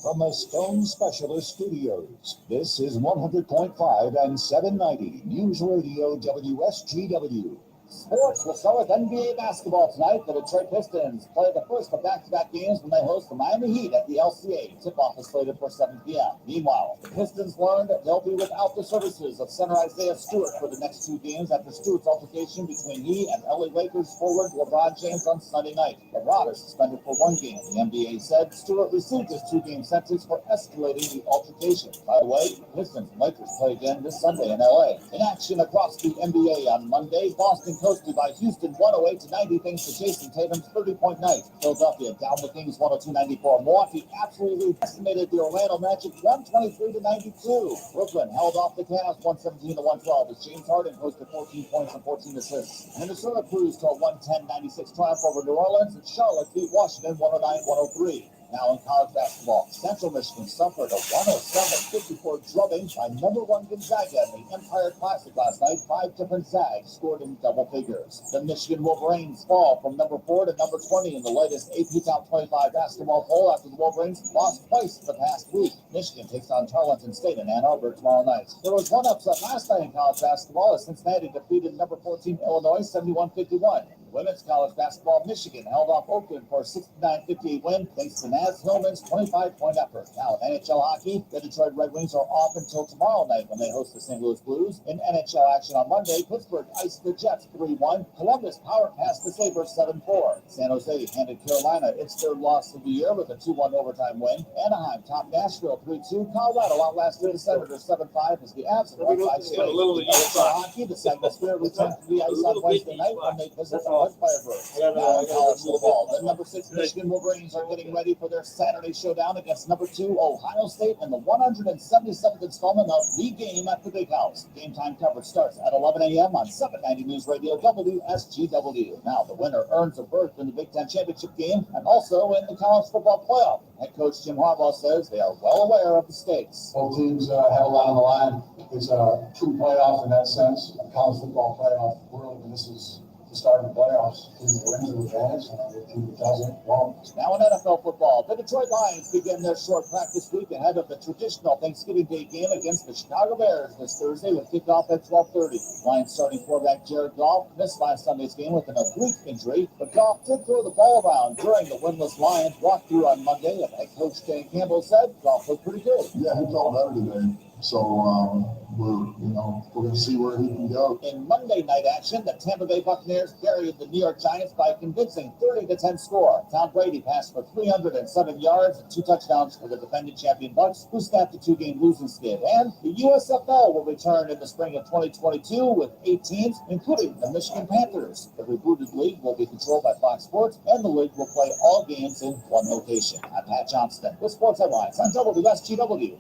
From the Stone Specialist Studios, this is 100.5 and 790 News Radio WSGW. Sports will start with NBA basketball tonight. The Detroit Pistons play the first of back-to-back games when they host the Miami Heat at the LCA. Tip-off is slated for 7 p.m. Meanwhile, the Pistons learned they'll be without the services of center Isaiah Stewart for the next 2 games after Stewart's altercation between he and LA Lakers forward LeBron James on Sunday night. LeBron is suspended for 1 game. The NBA said Stewart received his 2-game sentence for escalating the altercation. By the way, Pistons and Lakers play again this Sunday in LA. In action across the NBA on Monday, Boston coasted by Houston 108-90 thanks to Jason Tatum's 30-point night. Philadelphia down the Kings 102-94. Milwaukee absolutely decimated the Orlando Magic 123-92. Brooklyn held off the Cavs 117-112 as James Harden posted 14 points and 14 assists. Minnesota cruised to a 110-96 triumph over New Orleans, and Charlotte beat Washington 109-103. Now in college basketball, Central Michigan suffered a 107-54 drubbing by number 1 Gonzaga in the Empire Classic last night. 5 different Zags scored in double figures. The Michigan Wolverines fall from number 4 to number 20 in the latest AP Top 25 basketball poll after the Wolverines lost twice the past week. Michigan takes on Tarleton State in Ann Arbor tomorrow night. There was one upset last night in college basketball as Cincinnati defeated number 14 Illinois 71-51. Women's college basketball, Michigan held off Oakland for a 69-58 win thanks to Naz Hillman's 25-point effort. Now in NHL hockey, the Detroit Red Wings are off until tomorrow night when they host the St. Louis Blues. In NHL action on Monday, Pittsburgh iced the Jets 3-1. Columbus power passed the Sabres 7-4. San Jose handed Carolina its 3rd loss of the year with a 2-1 overtime win. Anaheim topped Nashville 3-2. Colorado outlasted the Senators 7-5 as the Avs won 5 straight. In NHL hockey, the St. Louis Spirit returned to the ice on Wednesday night when they visit the Firebirds. Now in college football, the number 6 Michigan Wolverines are getting ready for their Saturday showdown against number 2 Ohio State in the 177th installment of The Game at the Big House. Game time coverage starts at 11 a.m. on 790 News Radio WSGW. Now the winner earns a berth in the Big Ten Championship game and also in the college football playoff. Head coach Jim Harbaugh says they are well aware of the stakes. Both teams have a lot on the line. It's a true playoff in that sense, a college football playoff world, and this is the start of the playoffs. Team that wins will advance, and the team that doesn't won't. Now in NFL football, the Detroit Lions begin their short practice week ahead of the traditional Thanksgiving Day game against the Chicago Bears this Thursday with kickoff at 12:30. Lions starting quarterback Jared Goff missed last Sunday's game with an oblique injury, but Goff did throw the ball around during the winless Lions walkthrough on Monday, and head coach Dan Campbell said Goff looked pretty good. Yeah, he felt better today. So we're going to see where he can go. In Monday night action, the Tampa Bay Buccaneers buried the New York Giants by a convincing 30-10 score. Tom Brady passed for 307 yards and 2 touchdowns for the defending champion Bucs, who snapped a 2-game losing skid. And the USFL will return in the spring of 2022 with 8 teams, including the Michigan Panthers. The rebooted league will be controlled by Fox Sports, and the league will play all games in one location. I'm Pat Johnston with Sports Headlines on WSGW.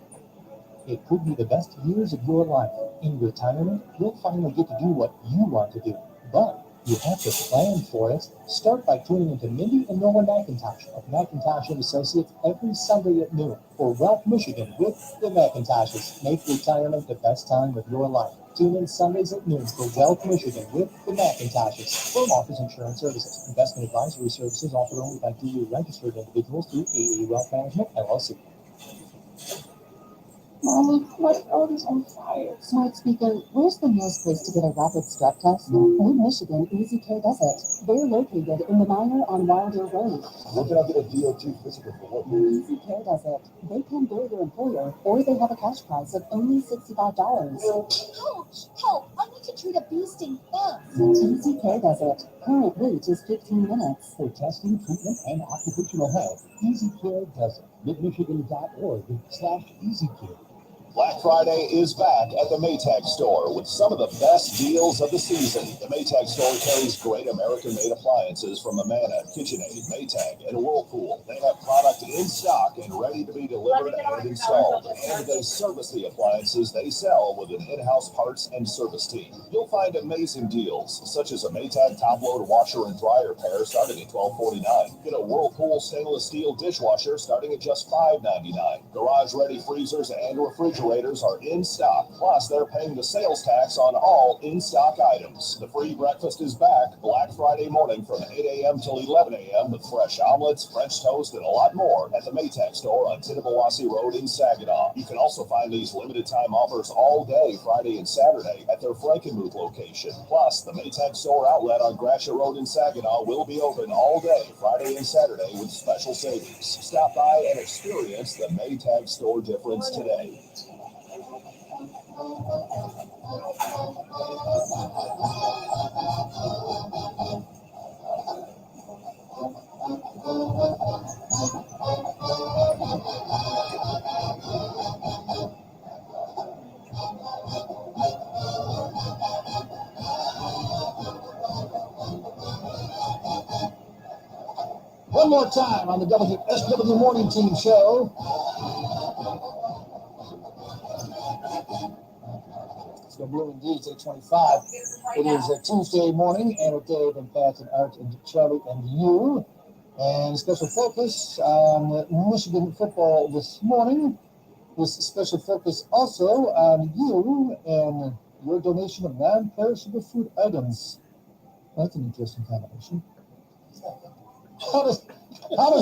It could be the best years of your life. In retirement, you'll finally get to do what you want to do. But you have to plan for it. Start by tuning into Mindy and Noah McIntosh of McIntosh & Associates every Sunday at noon for Wealth Michigan with the McIntoshes. Make retirement the best time of your life. Tune in Sundays at noon for Wealth Michigan with the McIntoshes. Firm offers insurance services. Investment advisory services offered only by duly registered individuals through AE Wealth Management, LLC. Mommy, my throat is on fire. Smart speaker, where's the nearest place to get a rapid strep test? Mid-Michigan, Easy Care does it. They're located in the Miner on Wilder Road. Where can I get a DOT physical for what reason? Easy Care does it. They can bill your employer, or they have a cash price of only $65. Ouch! Help! I need to treat a bee sting fast. Easy Care does it. Current wait is 15 minutes. For testing, treatment, and occupational health, Easy Care does it. midmichigan.org/easycare. Black Friday is back at the Maytag store with some of the best deals of the season. The Maytag store carries great American-made appliances from Amana, KitchenAid, Maytag, and Whirlpool. They have product in stock and ready to be delivered and installed. And they service the appliances they sell with an in-house parts and service team. You'll find amazing deals, such as a Maytag top-load washer and dryer pair starting at $12.49. Get a Whirlpool stainless steel dishwasher starting at just $5.99. Garage-ready freezers and refrigerators are in stock, plus they're paying the sales tax on all in-stock items. The free breakfast is back Black Friday morning from 8 a.m. till 11 a.m. with fresh omelets, French toast, and a lot more at the Maytag store on Tittabawassee Road in Saginaw. You can also find these limited time offers all day Friday and Saturday at their Frankenmuth location. Plus, the Maytag store outlet on Gratiot Road in Saginaw will be open all day Friday and Saturday with special savings. Stop by and experience the Maytag store difference today. One more time on the WSW Morning Team Show. It's the Blue Indeeds at 25. It is a Tuesday morning, and with Dave and Pat and Art and Charlie and you. And special focus on Michigan football this morning. With special focus also on you and your donation of non-perishable food items. That's an interesting combination. How does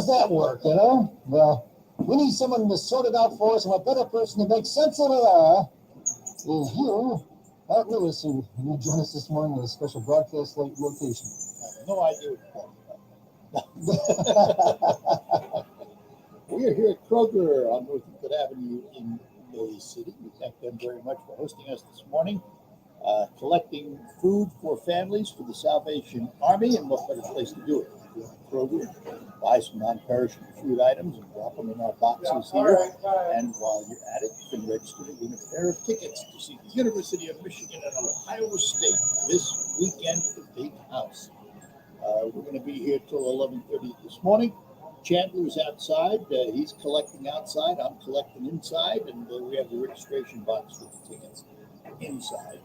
that work, you know? Well, we need someone to sort it out for us, and a better person to make sense of it is you, Art Lewis, who will join us this morning with a special broadcast late location. No idea what We are here at Kroger on North Euclid Avenue in Bay City. We thank them very much for hosting us this morning, collecting food for families for the Salvation Army, and what better place to do it? Go to Kroger, buy some non-perishable food items and drop them in our boxes here. And while you're at it, you can register to win a pair of tickets to see the University of Michigan and Ohio State this weekend at the Big House. We're going to be here till 11:30 this morning. Chandler's outside. He's collecting outside. I'm collecting inside. And we have the registration box with the tickets inside.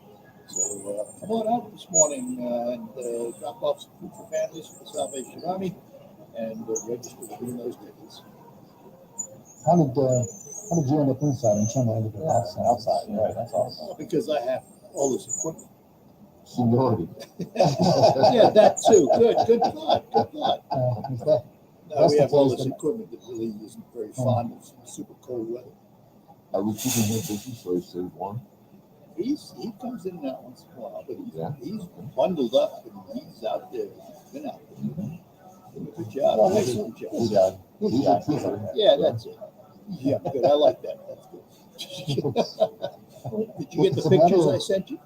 So come on out this morning and drop off some food for families for the Salvation Army and register to win those tickets. How did you end up inside and Chandler ended up outside? Outside, right? That's awesome. Because I have all this equipment. Seniority. Yeah, that too. Good thought. We have all this equipment that really isn't very fond of super cold weather. Are we keeping him busy so he stays warm? He comes in and out once in a while, but he's bundled up and he's out there. He's been out there. Doing a good job. Excellent job. Yeah, that's it. Yeah, good. I like that. That's good. Did you get the pictures I sent you?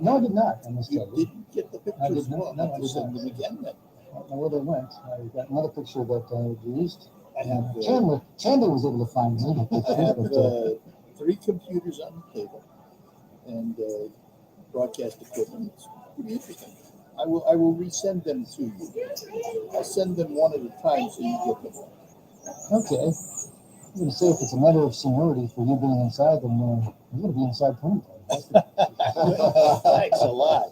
No, I did not. I must tell you. Didn't get the pictures? I did not. No, I send them again then. I don't know where they went. I got another picture that I used. I have Chandler was able to find me. I have 3 computers on the table and broadcast equipment. It's pretty interesting. I will resend them to you. I'll send them one at a time so you get them. Okay. I'm going to say if it's a matter of seniority for you being inside, then you're going to be inside permanently. Thanks a lot.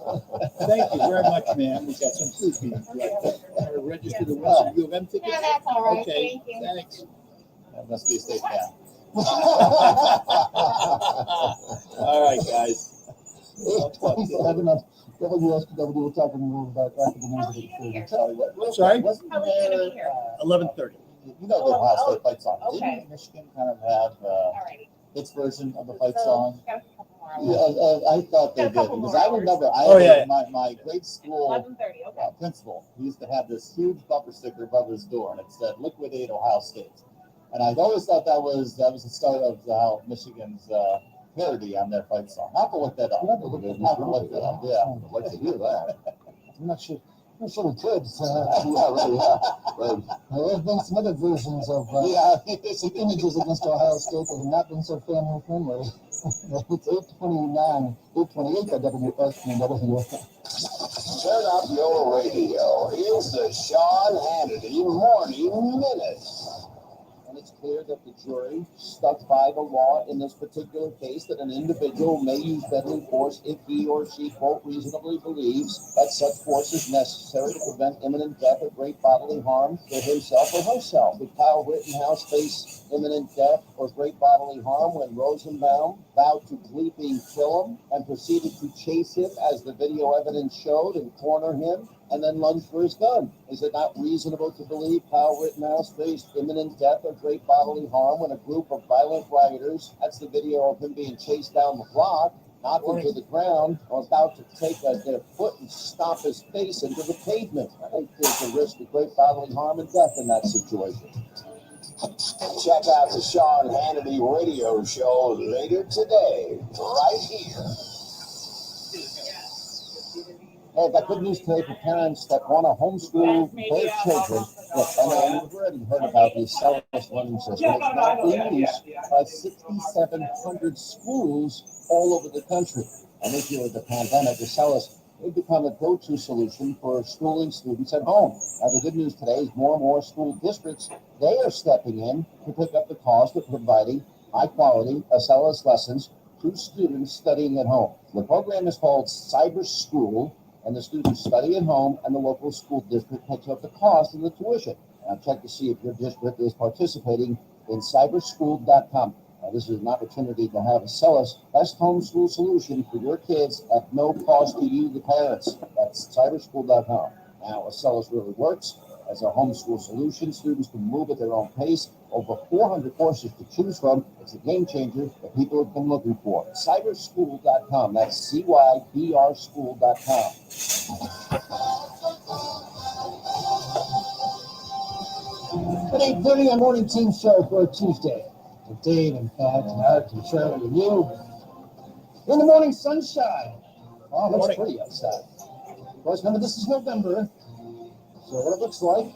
Thank you very much, ma'am. We got some food being registered to win some U of M tickets. Yeah, that's all right. Okay, Thank you. thanks. That must be a state fan. All right, guys. Having a WSPW, we're talking more about after the news of the Sorry? Wasn't How late are you gonna be here? 11:30. You know the Ohio State fights on. Okay. Didn't Michigan kind of have Alrighty. its version of the fight song? Got a couple more hours. Yeah, I thought they Got a did couple because more I hours. remember my grade school 11:30. Okay. principal. He used to have this huge bumper sticker above his door, and it said "Liquidate Ohio State." And I've always thought that was the start of how Michigan's parody on their fight song. I'll have to look that up. I'll have to look that up. Yeah. I'd like to hear that. I'm not sure we could. Right. There have been some other versions of some images against Ohio State that have not been so family friendly. It's 8:29, 8:28 at WSPW. Turn up your radio. Here's the Sean Hannity Morning Minute. And it's clear that the jury stuck by the law in this particular case that an individual may use deadly force if he or she, quote, reasonably believes that such force is necessary to prevent imminent death or great bodily harm to himself or herself. Did Kyle Rittenhouse face imminent death or great bodily harm when Rosenbaum vowed to bleeping kill him and proceeded to chase him, as the video evidence showed, and corner him, and then lunge for his gun? Is it not reasonable to believe Kyle Rittenhouse faced imminent death or great bodily harm when a group of violent rioters, that's the video of him being chased down the block, knocked him to the ground, or about to take their foot and stomp his face into the pavement? I think there's a risk of great bodily harm and death in that situation. Check out the Sean Hannity radio show later today, right here. Hey, I've got good news today for parents that want to homeschool their children. Look, I know you've already heard about the Celeste learning system. It's now being used by 6,700 schools all over the country. And this year with the pandemic, the Celeste, they've become a go-to solution for schooling students at home. Now, the good news today is more and more school districts, they are stepping in to pick up the cost of providing high-quality Celeste lessons to students studying at home. The program is called Cyber School, and the students study at home, and the local school district picks up the cost of the tuition. Now, check to see if your district is participating in cyberschool.com. Now, this is an opportunity to have a Celeste best homeschool solution for your kids at no cost to you, the parents. That's cyberschool.com. Now, Celeste really works as a homeschool solution. Students can move at their own pace. Over 400 courses to choose from. It's a game changer that people have been looking for. Cyberschool.com. That's CYBRschool.com. At 8:30 on Morning Team Show for Tuesday. With Dave and Pat and Art and Charlie and you. In the morning sunshine. Oh, it looks pretty outside. Of course, remember, this is November. So what it looks like,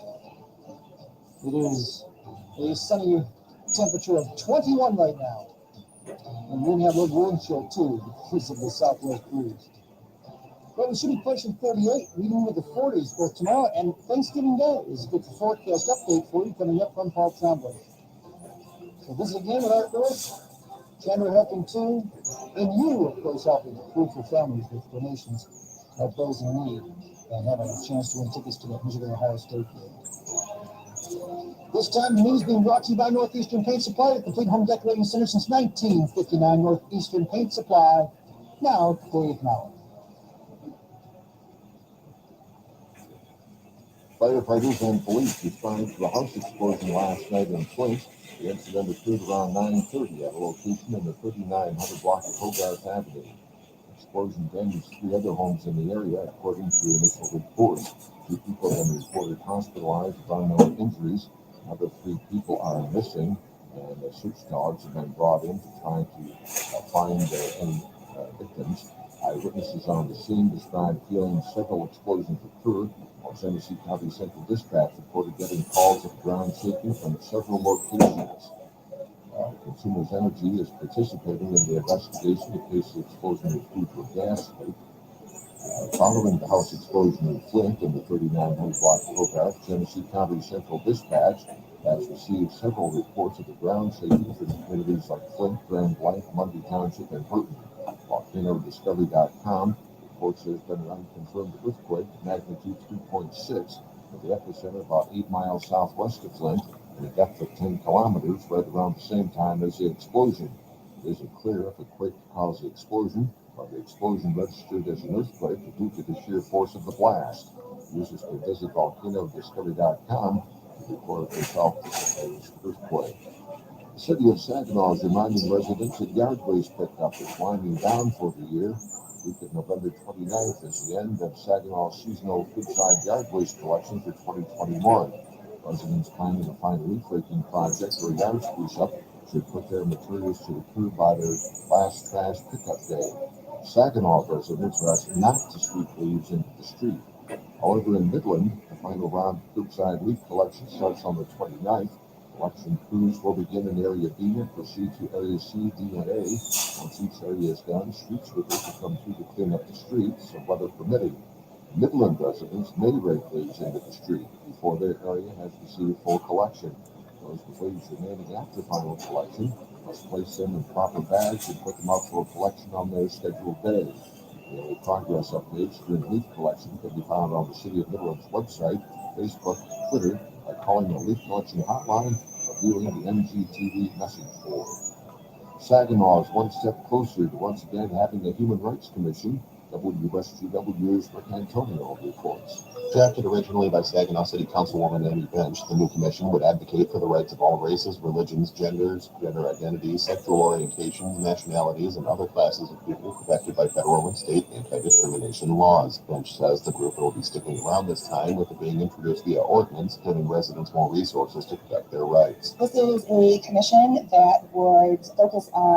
it is a sunny temperature of 21 right now. And we're going to have a little wind chill, too, because of the southwest breeze. But we should be pushing 38, even with the 40s both tomorrow and Thanksgiving Day. Is a good forecast update for you coming up from Paul Tremblay. So visit again with Art Lewis, Chandler helping too, and you, of course, helping food for families with donations of those in need and having a chance to win tickets to that Michigan Ohio State game. This time, the news being brought to you by Northeastern Paint Supply, the complete home decorating center since 1959. Northeastern Paint Supply. Now, Dave Mallett. Firefighters and police responded to the house explosion last night in Flint. The incident occurred around 9:30 at a location in the 3900 block of Hogarth Avenue. The explosion damaged 3 other homes in the area, according to initial reports. 2 people have been reported hospitalized with unknown injuries. Another 3 people are missing, and the search dogs have been brought in to try to find any victims. Eyewitnesses on the scene described feeling several explosions occurred. Tennessee County Central Dispatch reported getting calls of ground shaking from several locations. Consumers Energy is participating in the investigation in case the explosion was due to a gas leak. Following the house explosion in Flint in the 3900 block of Hogarth, Tennessee County Central Dispatch has received several reports of the ground shaking from communities like Flint, Grand Blanc, Mundy Township, and Burton. VolcanoDiscovery.com reports there's been an unconfirmed earthquake, magnitude 3.6, with the epicenter about 8 miles southwest of Flint and a depth of 10 kilometers, right around the same time as the explosion. It isn't clear if a quake caused the explosion, or the explosion registered as an earthquake due to the sheer force of the blast. Users can visit VolcanoDiscovery.com to report the self-disclosed earthquake. The city of Saginaw is reminding residents that yard waste pickup is winding down for the year. Week of November 29th is the end of Saginaw's seasonal Creekside yard waste collection for 2021. Residents planning to find a leaf raking project or yard spruce up should put their materials to the curb by their last trash pickup day. Saginaw residents are asked not to sweep leaves into the street. However, in Midland, the final round of curbside leaf collection starts on the 29th. Collection crews will begin in Area B and proceed to Area C, D, and A. Once each area is done, street sweepers will come through to clean up the streets, so weather permitting. Midland residents may rake leaves into the street before their area has received full collection. Those with leaves remaining after final collection must place them in proper bags and put them out for collection on their scheduled day. Daily progress updates during leaf collection can be found on the City of Midland's website, Facebook, Twitter, by calling the leaf collection hotline or viewing the MGTV message board. Saginaw is one step closer to once again having a Human Rights Commission. WSGW's Rick Antonio reports. Drafted originally by Saginaw City Councilwoman Amy Bench, the new commission would advocate for the rights of all races, religions, genders, gender identities, sexual orientations, nationalities, and other classes of people protected by federal and state anti-discrimination laws. Bench says the group will be sticking around this time, with it being introduced via ordinance, giving residents more resources to protect their rights. This is a commission that would focus on